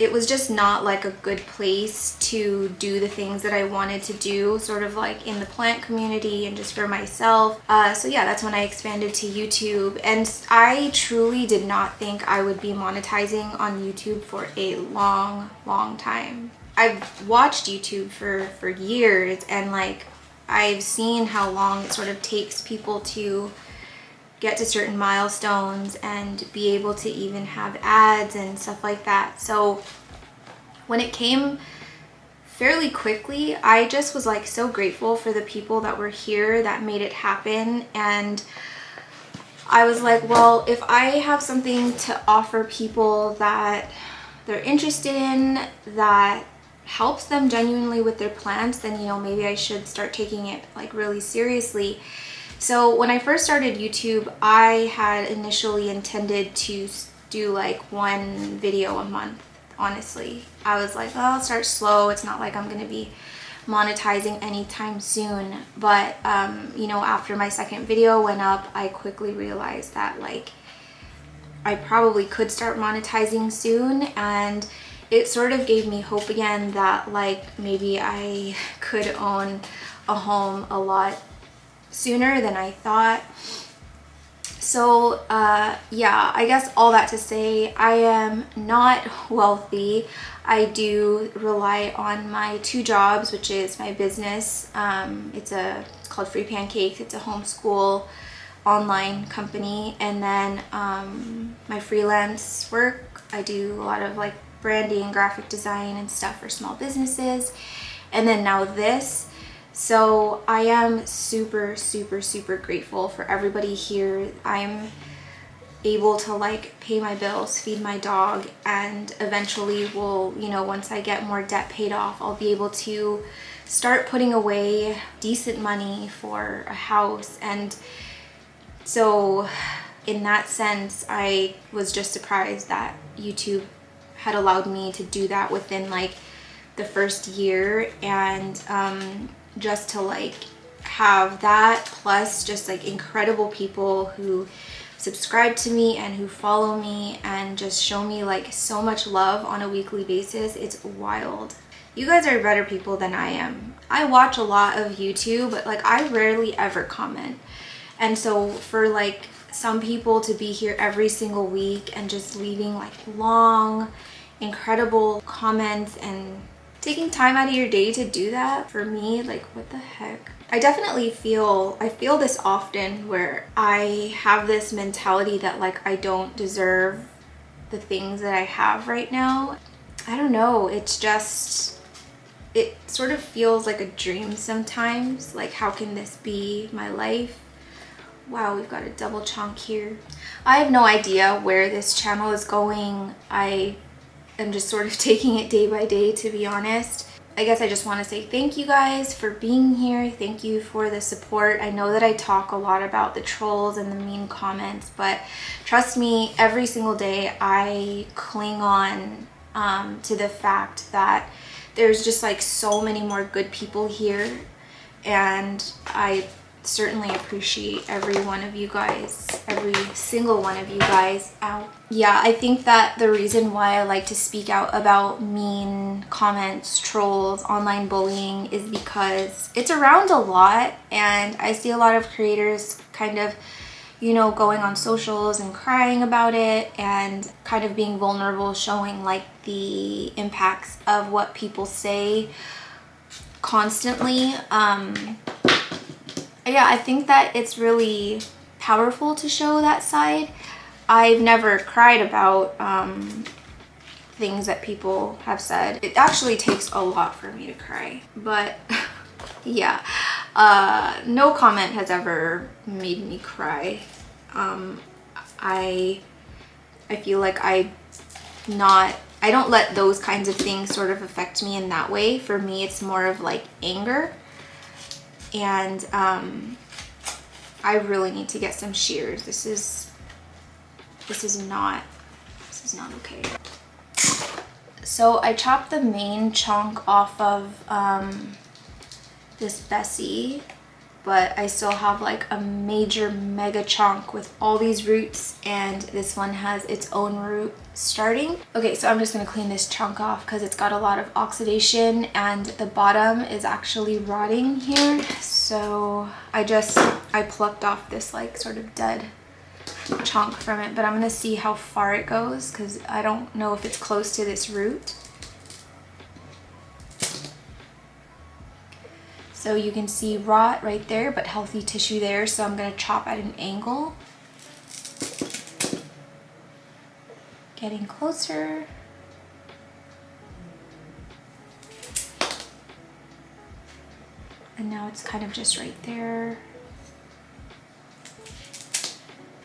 it was just not like a good place to do the things that I wanted to do, sort of like in the plant community and just for myself. So yeah, that's when I expanded to YouTube, and I truly did not think I would be monetizing on YouTube for a long, long time. I've watched YouTube for years, and like I've seen how long it sort of takes people to get to certain milestones and be able to even have ads and stuff like that. So when it came fairly quickly, I just was like so grateful for the people that were here that made it happen. And I was like, well, if I have something to offer people that they're interested in, that helps them genuinely with their plants, then, you know, maybe I should start taking it like really seriously. So when I first started YouTube, I had initially intended to do like one video a month, honestly. I was like, well, I'll start slow. It's not like I'm going to be monetizing anytime soon. But, you know, after my second video went up, I quickly realized that like I probably could start monetizing soon. And it sort of gave me hope again that like maybe I could own a home a lot sooner than I thought. So yeah, I guess all that to say, I am not wealthy. I do rely on my two jobs, which is my business. It's called Free Pancakes. It's a homeschool online company. And then my freelance work, I do a lot of like branding, graphic design and stuff for small businesses. And then now this. So I am super, super, super grateful for everybody here. I'm able to like pay my bills, feed my dog, and eventually will, you know, once I get more debt paid off, I'll be able to start putting away decent money for a house. And so in that sense, I was just surprised that YouTube had allowed me to do that within like the first year. And just to like have that, plus just like incredible people who subscribe to me and who follow me and just show me like so much love on a weekly basis. It's wild. You guys are better people than I am. I watch a lot of YouTube, but like I rarely ever comment. And so for like some people to be here every single week and just leaving like long, incredible comments and taking time out of your day to do that, for me, like what the heck? I definitely feel this often where I have this mentality that like I don't deserve the things that I have right now. I don't know, it's just, it sort of feels like a dream sometimes. Like, how can this be my life? Wow, we've got a double chunk here. I have no idea where this channel is going. I am just sort of taking it day by day, to be honest. I guess I just want to say thank you guys for being here. Thank you for the support. I know that I talk a lot about the trolls and the mean comments, but trust me, every single day I cling on to the fact that there's just like so many more good people here, and I certainly appreciate every one of you guys, every single one of you guys out. Yeah, I think that the reason why I like to speak out about mean comments, trolls, online bullying is because it's around a lot, and I see a lot of creators kind of, you know, going on socials and crying about it and kind of being vulnerable, showing like the impacts of what people say constantly. Yeah, I think that it's really powerful to show that side. I've never cried about things that people have said. It actually takes a lot for me to cry, but yeah, no comment has ever made me cry. I feel like I don't let those kinds of things sort of affect me in that way. For me, it's more of like anger. And I really need to get some shears. This is not okay. So I chopped the main chunk off of this Bessie, but I still have like a major mega chunk with all these roots, and this one has its own root starting. Okay, so I'm just gonna clean this chunk off because it's got a lot of oxidation and the bottom is actually rotting here. So I plucked off this like sort of dead chunk from it, but I'm gonna see how far it goes because I don't know if it's close to this root. So you can see rot right there, but healthy tissue there. So I'm gonna chop at an angle. Getting closer. And now it's kind of just right there.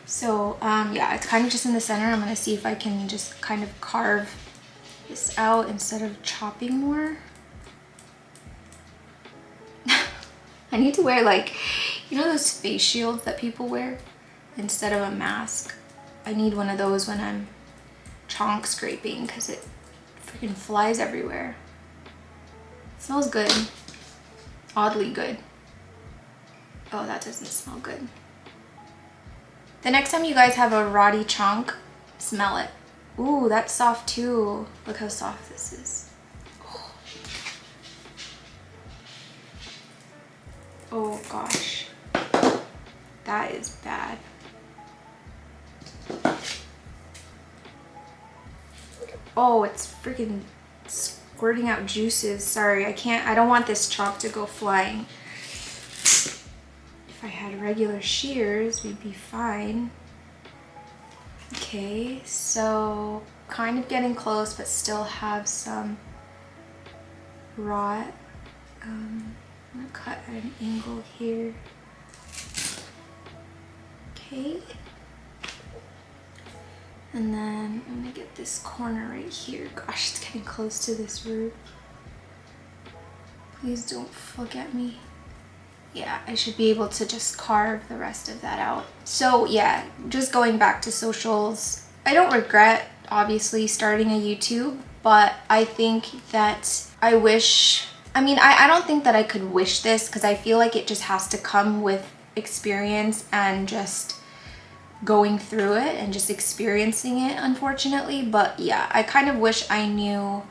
So yeah, it's kind of just in the center. I'm gonna see if I can just kind of carve this out instead of chopping more. I need to wear like, you know those face shields that people wear instead of a mask? I need one of those when I'm chonk scraping because it freaking flies everywhere. It smells good. Oddly good. Oh, that doesn't smell good. The next time you guys have a rotty chunk, smell it. Ooh, that's soft too. Look how soft this is. Oh gosh, that is bad. Oh, it's freaking squirting out juices. Sorry, I don't want this chalk to go flying. If I had regular shears, we'd be fine. Okay, so kind of getting close, but still have some rot. I'm gonna cut at an angle here. Okay. And then I'm gonna get this corner right here. Gosh, it's getting close to this root. Please don't fuck at me. Yeah, I should be able to just carve the rest of that out. So yeah, just going back to socials, I don't regret obviously starting a YouTube, but I think that I don't think that I could wish this because I feel like it just has to come with experience and just going through it and just experiencing it, unfortunately. But yeah, I kind of wish I knew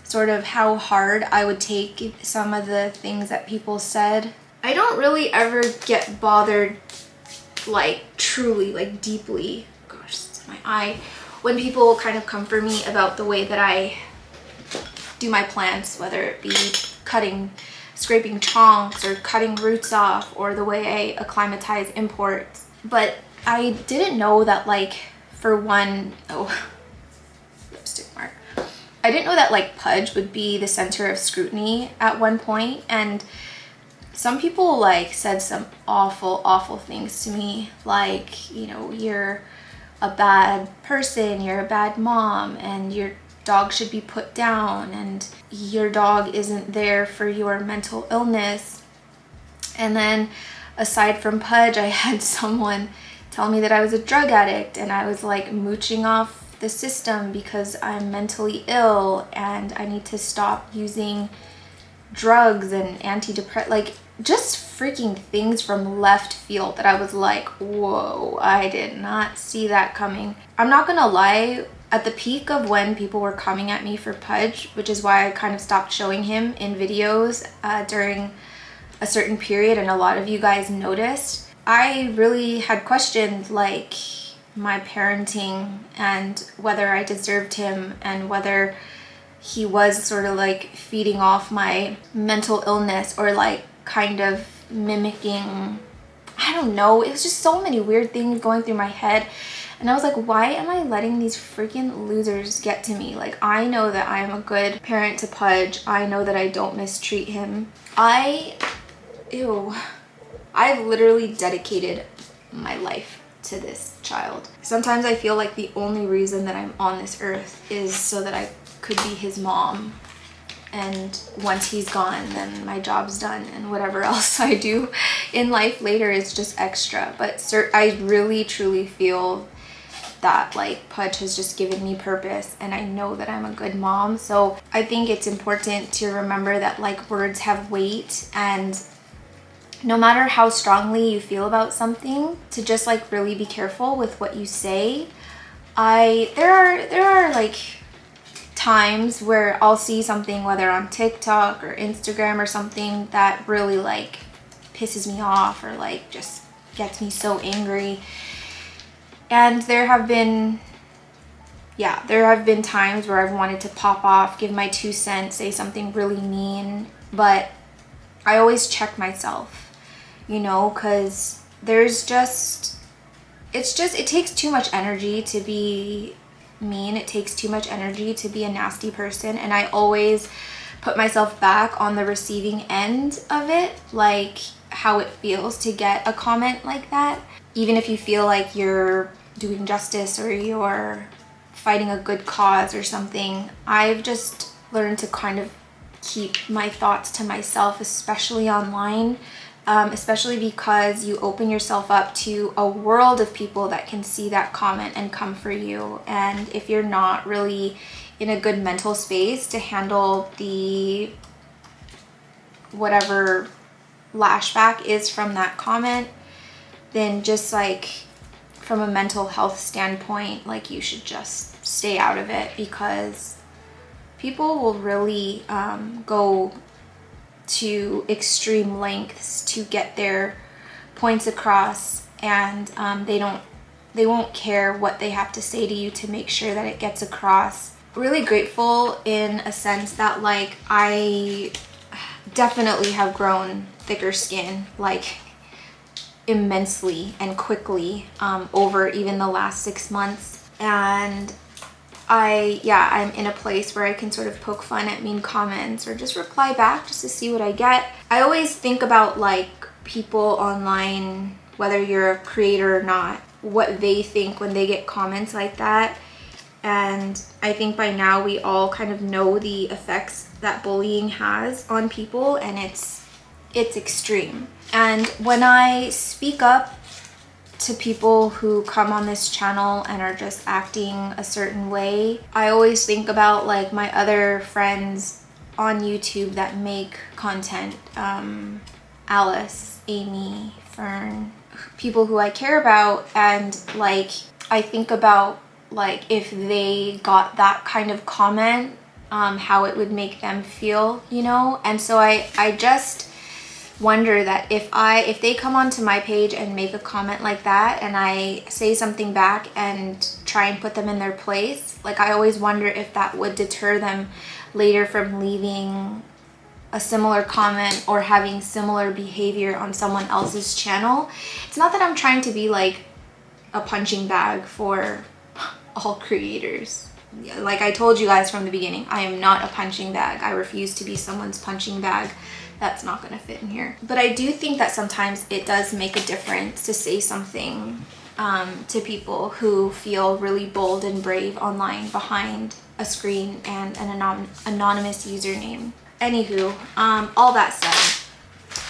sort of how hard I would take some of the things that people said. I don't really ever get bothered like truly, like deeply, gosh, it's my eye, when people kind of come for me about the way that I do my plants, whether it be scraping chunks or cutting roots off, or the way I acclimatize imports. But I didn't know that, like, for one, oh, lipstick mark. I didn't know that like pudge would be the center of scrutiny at one point, and some people like said some awful things to me, like, you know, you're a bad person, you're a bad mom, and you're dog should be put down and your dog isn't there for your mental illness. And then aside from Pudge, I had someone tell me that I was a drug addict and I was like mooching off the system because I'm mentally ill and I need to stop using drugs and antidepressants, like just freaking things from left field that I was like, whoa, I did not see that coming. I'm not gonna lie, at the peak of when people were coming at me for Pudge, which is why I kind of stopped showing him in videos during a certain period, and a lot of you guys noticed, I really had questioned like my parenting and whether I deserved him and whether he was sort of like feeding off my mental illness or like kind of mimicking, I don't know, it was just so many weird things going through my head. And I was like, why am I letting these freaking losers get to me? Like, I know that I am a good parent to Pudge. I know that I don't mistreat him. I've literally dedicated my life to this child. Sometimes I feel like the only reason that I'm on this earth is so that I could be his mom. And once he's gone, then my job's done, and whatever else I do in life later is just extra. But I really truly feel that like Pudge has just given me purpose, and I know that I'm a good mom. So I think it's important to remember that like words have weight, and no matter how strongly you feel about something, to just like really be careful with what you say. There are like times where I'll see something, whether on TikTok or Instagram or something, that really like pisses me off or like just gets me so angry. And there have been times where I've wanted to pop off, give my 2 cents, say something really mean, but I always check myself, you know, because it takes too much energy to be mean. It takes too much energy to be a nasty person, and I always put myself back on the receiving end of it, like how it feels to get a comment like that. Even if you feel like you're doing justice or you're fighting a good cause or something, I've just learned to kind of keep my thoughts to myself, especially online, especially because you open yourself up to a world of people that can see that comment and come for you. And if you're not really in a good mental space to handle the whatever lashback is from that comment, then just like from a mental health standpoint, like you should just stay out of it, because people will really go to extreme lengths to get their points across, and they won't care what they have to say to you to make sure that it gets across. Really grateful in a sense that like I definitely have grown thicker skin, like immensely and quickly over even the last 6 months. And I'm in a place where I can sort of poke fun at mean comments or just reply back just to see what I get. I always think about like people online, whether you're a creator or not, what they think when they get comments like that. And I think by now we all kind of know the effects that bullying has on people, and it's extreme. And when I speak up to people who come on this channel and are just acting a certain way, I always think about like my other friends on YouTube that make content, Alice, Amy, Fern, people who I care about, and like I think about like if they got that kind of comment, how it would make them feel, you know. And so I just wonder that if they come onto my page and make a comment like that and I say something back and try and put them in their place, like I always wonder if that would deter them later from leaving a similar comment or having similar behavior on someone else's channel. It's not that I'm trying to be like a punching bag for all creators. Like I told you guys from the beginning, I am not a punching bag. I refuse to be someone's punching bag. That's not gonna fit in here. But I do think that sometimes it does make a difference to say something to people who feel really bold and brave online behind a screen and an anonymous username. Anywho, all that said,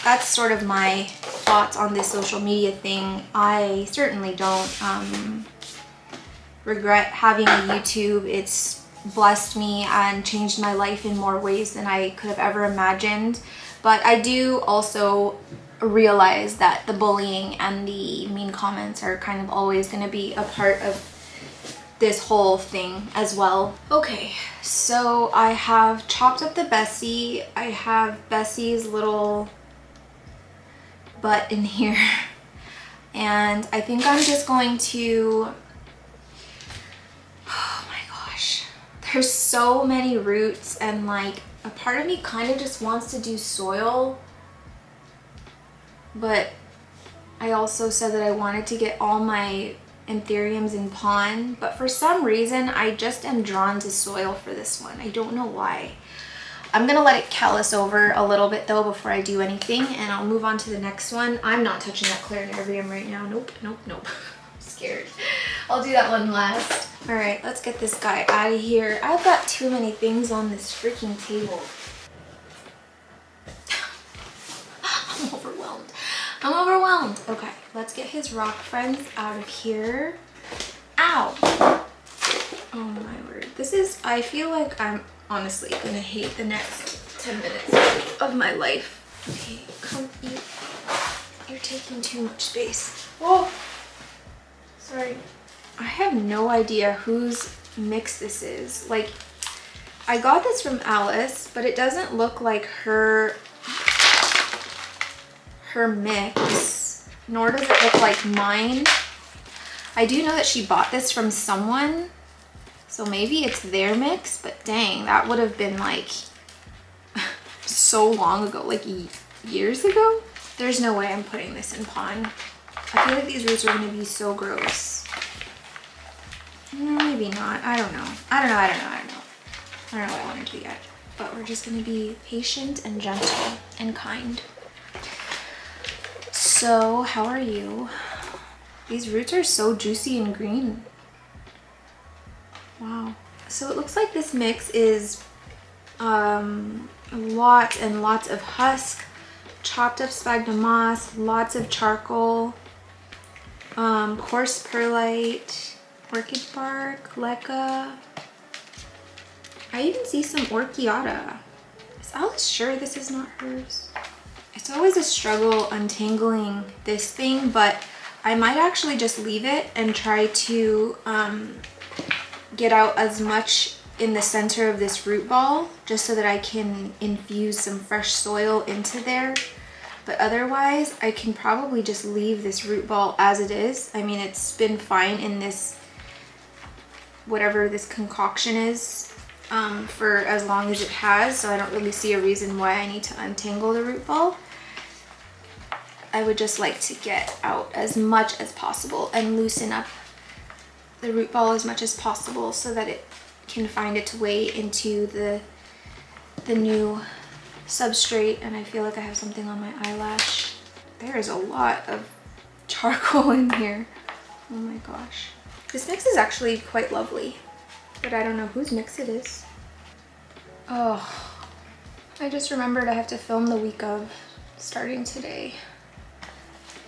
that's sort of my thoughts on this social media thing. I certainly don't regret having a YouTube. It's blessed me and changed my life in more ways than I could have ever imagined. But I do also realize that the bullying and the mean comments are kind of always going to be a part of this whole thing as well. Okay, so I have chopped up the Bessie. I have Bessie's little butt in here. And I think I'm just going to, oh my gosh, there's so many roots, and like a part of me kind of just wants to do soil, but I also said that I wanted to get all my anthuriums in pond, but for some reason I just am drawn to soil for this one. I don't know why. I'm gonna let it callus over a little bit though before I do anything, and I'll move on to the next one. I'm not touching that clarinarium right now. Nope, nope, nope. I'm scared. I'll do that one last. All right, let's get this guy out of here. I've got too many things on this freaking table. I'm overwhelmed. I'm overwhelmed. Okay, let's get his rock friends out of here. Ow. Oh my word. This is, I feel like I'm honestly gonna hate the next 10 minutes of my life. Okay, come eat. You're taking too much space. Whoa. Sorry. I have no idea whose mix this is. Like, I got this from Alice, but it doesn't look like her mix, nor does it look like mine. I do know that she bought this from someone, so maybe it's their mix, but dang, that would have been like so long ago, like years ago. There's no way I'm putting this in pond. I feel like these roots are gonna be so gross. Maybe not, I don't know. I don't know what I want it to be yet, but we're just gonna be patient and gentle and kind. So, how are you? These roots are so juicy and green. Wow. So it looks like this mix is lots and lots of husk, chopped up sphagnum moss, lots of charcoal, coarse perlite, orchid bark, leca. I even see some orchiata. Is Alice sure this is not hers? It's always a struggle untangling this thing, but I might actually just leave it and try to get out as much in the center of this root ball, just so that I can infuse some fresh soil into there. But otherwise, I can probably just leave this root ball as it is. I mean, it's been fine in this, whatever this concoction is, for as long as it has, so I don't really see a reason why I need to untangle the root ball. I would just like to get out as much as possible and loosen up the root ball as much as possible so that it can find its way into the new substrate. And I feel like I have something on my eyelash. There is a lot of charcoal in here. Oh my gosh. This mix is actually quite lovely, but I don't know whose mix it is. Oh, I just remembered I have to film the week of starting today.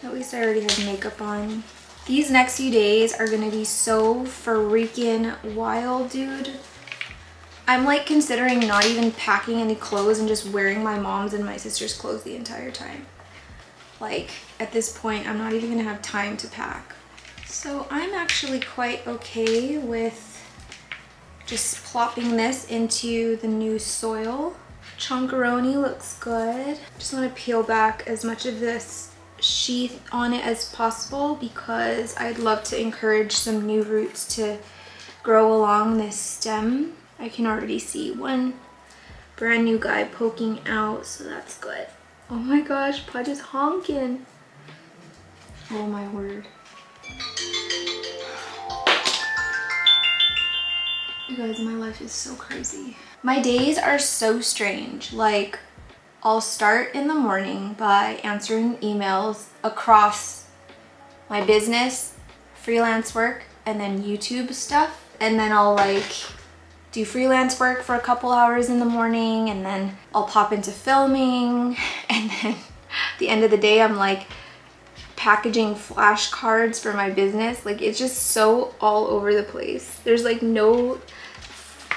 At least I already have makeup on. These next few days are gonna be so freaking wild, dude. I'm like considering not even packing any clothes and just wearing my mom's and my sister's clothes the entire time. Like, at this point, I'm not even gonna have time to pack. So I'm actually quite okay with just plopping this into the new soil. Chonkaroni looks good. Just wanna peel back as much of this sheath on it as possible because I'd love to encourage some new roots to grow along this stem. I can already see one brand new guy poking out, so that's good. Oh my gosh, Pudge is honking. Oh my word. You guys, my life is so crazy. My days are so strange. Like, I'll start in the morning by answering emails across my business, freelance work, and then YouTube stuff. And then I'll like do freelance work for a couple hours in the morning, and then I'll pop into filming, and then at the end of the day I'm like packaging flashcards for my business. Like it's just so all over the place. There's like no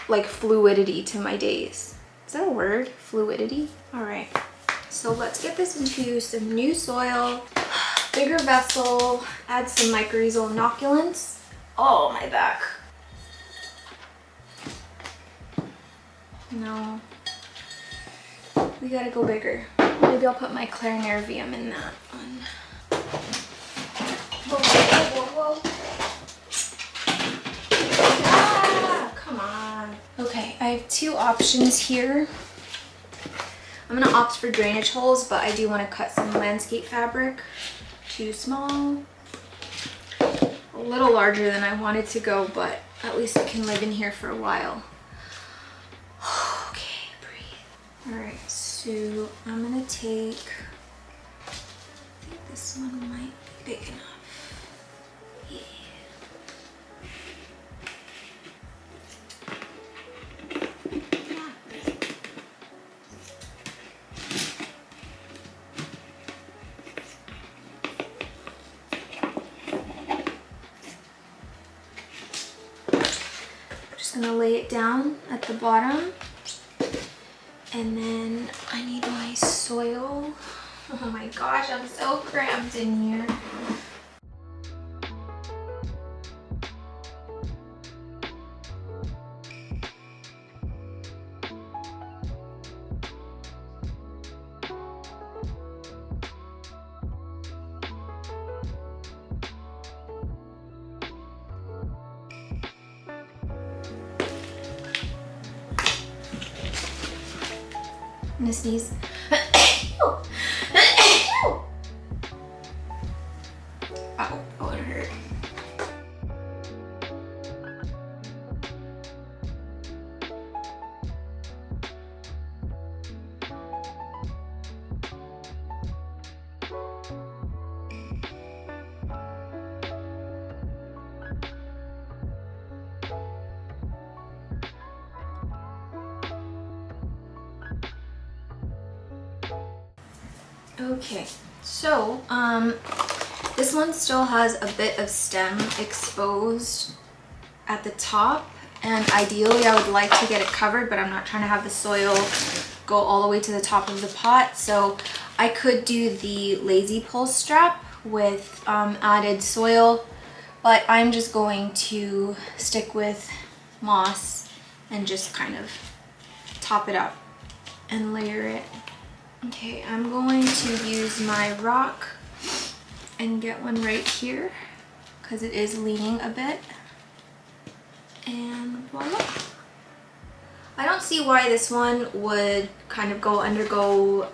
like fluidity to my days. Is that a word? Fluidity? All right, so let's get this into some new soil, bigger vessel, add some mycorrhizal inoculants. Oh, my back. No, we gotta go bigger. Maybe I'll put my clarinervium in that one. Whoa, whoa, whoa, whoa. Ah, come on. Okay, I have two options here. I'm gonna opt for drainage holes, but I do want to cut some landscape fabric. Too small. A little larger than I wanted to go, but at least it can live in here for a while. Okay, breathe. All right, so I'm gonna take, I think this one might be big enough. Yeah. Gonna lay it down at the bottom, and then I need my soil. Oh my gosh, I'm so cramped in here. I'm gonna sneeze. Ow, oh, it hurt. Okay, so this one still has a bit of stem exposed at the top, and ideally I would like to get it covered, but I'm not trying to have the soil go all the way to the top of the pot. So I could do the lazy pull strap with added soil, but I'm just going to stick with moss and just kind of top it up and layer it. Okay, I'm going to use my rock and get one right here because it is leaning a bit. And voila. I don't see why this one would kind of undergo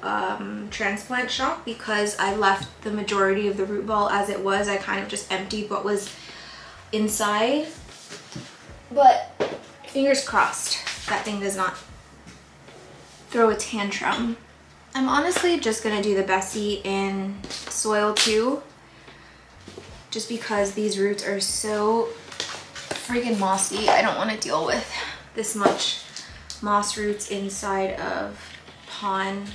transplant shock, because I left the majority of the root ball as it was. I kind of just emptied what was inside. But fingers crossed that thing does not throw a tantrum. I'm honestly just gonna do the Bessie in soil too, just because these roots are so freaking mossy. I don't want to deal with this much moss roots inside of pond.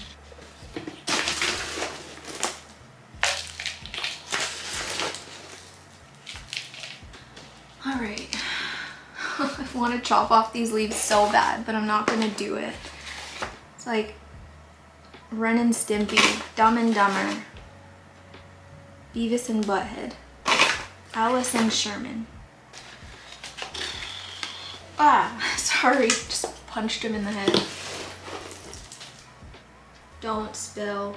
All right, I want to chop off these leaves so bad, but I'm not gonna do it. It's like Ren and Stimpy, Dumb and Dumber, Beavis and Butthead, Alice and Sherman. Ah, sorry, just punched him in the head. Don't spill.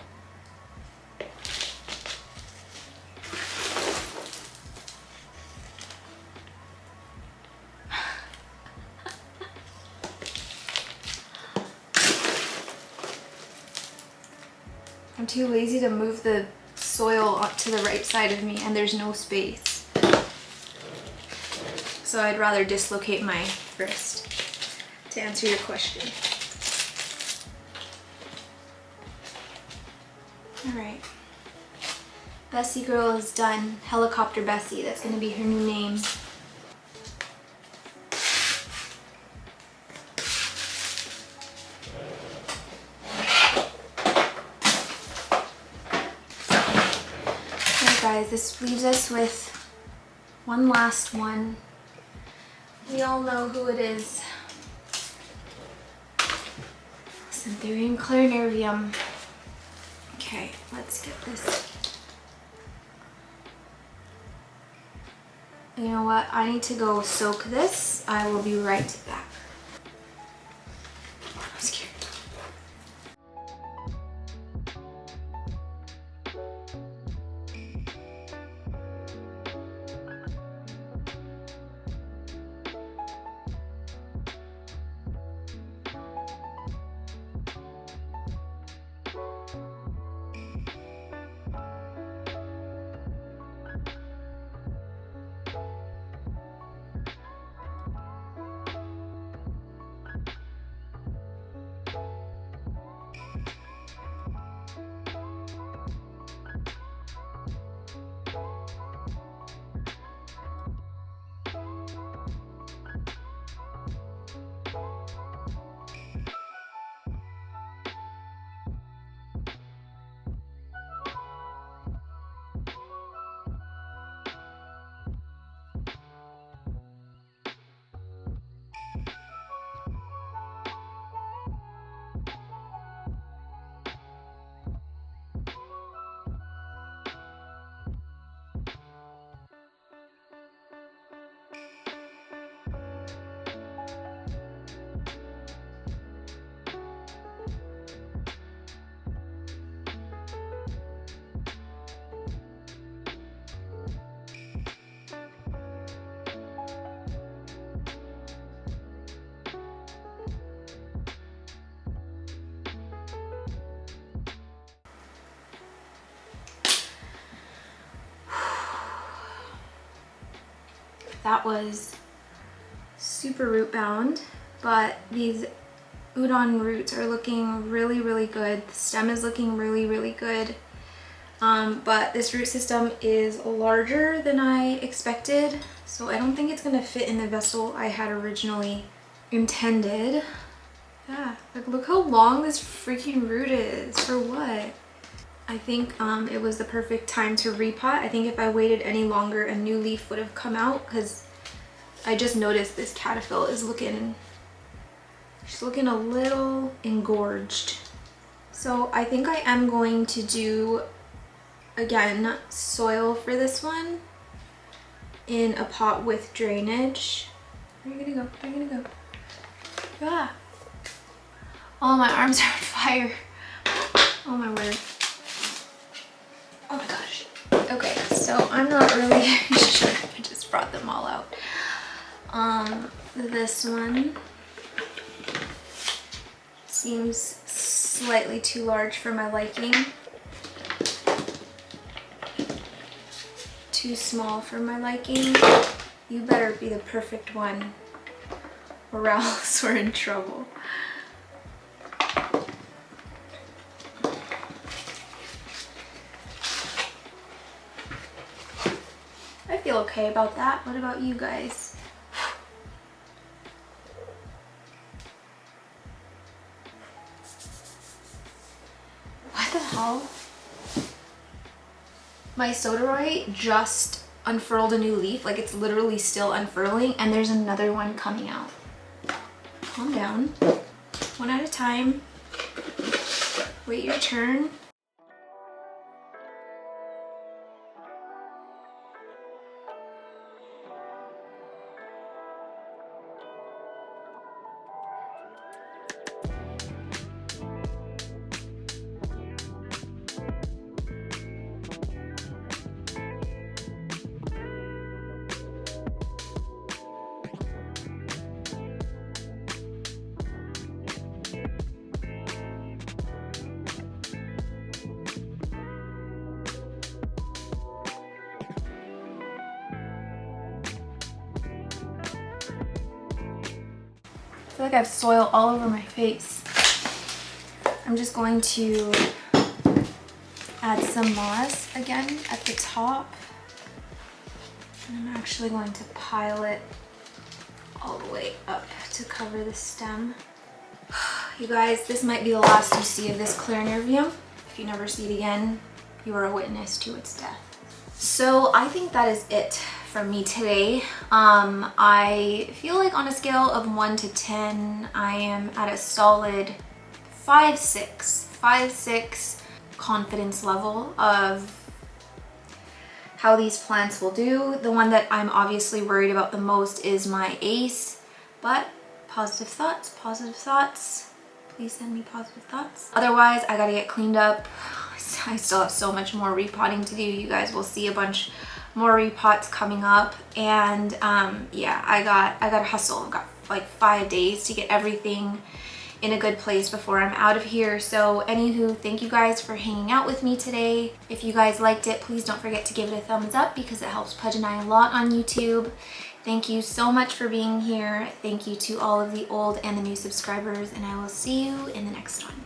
I'm too lazy to move the soil up to the right side of me, and there's no space. So I'd rather dislocate my wrist, to answer your question. All right. Bessie girl is done. Helicopter Bessie, that's gonna be her new name. guys, this leaves us with one last one. We all know who it is. Syntherium clarinervium. Okay, let's get this. You know what? I need to go soak this. I will be right back. I'm scared. That was super root bound, but these udon roots are looking really, really good. The stem is looking really, really good. But this root system is larger than I expected, so I don't think it's gonna fit in the vessel I had originally intended. Yeah, like look how long this freaking root is. For what? I think it was the perfect time to repot. I think if I waited any longer, a new leaf would have come out, because I just noticed this caterpillar is looking, she's looking a little engorged. So I think I am going to do, again, soil for this one in a pot with drainage. Where are you gonna go? Where are you gonna go? Ah. Oh, my arms are on fire. Oh my word. Oh my gosh. Okay, so I'm not really sure. I just brought them all out. This one seems slightly too large for my liking. Too small for my liking. You better be the perfect one, or else we're in trouble. I feel okay about that. What about you guys? What the hell? My Soderoy just unfurled a new leaf. Like, it's literally still unfurling, and there's another one coming out. Calm down. One at a time. Wait your turn. I feel like I have soil all over my face. I'm just going to add some moss again at the top. And I'm actually going to pile it all the way up to cover the stem. You guys, this might be the last you see of this clarinervium. If you never see it again, you are a witness to its death. So I think that is it from me today. I feel like on a scale of 1 to 10, I am at a solid 5.6 confidence level of how these plants will do. The one that I'm obviously worried about the most is my ace, but positive thoughts. Please send me positive thoughts. Otherwise, I gotta get cleaned up. I still have so much more repotting to do. You guys will see a bunch more repots coming up, and yeah, I gotta hustle. I've got like 5 days to get everything in a good place before I'm out of here. So anywho, thank you guys for hanging out with me today. If you guys liked it, please don't forget to give it a thumbs up because it helps Pudge and I a lot on YouTube. Thank you so much for being here. Thank you to all of the old and the new subscribers, and I will see you in the next one.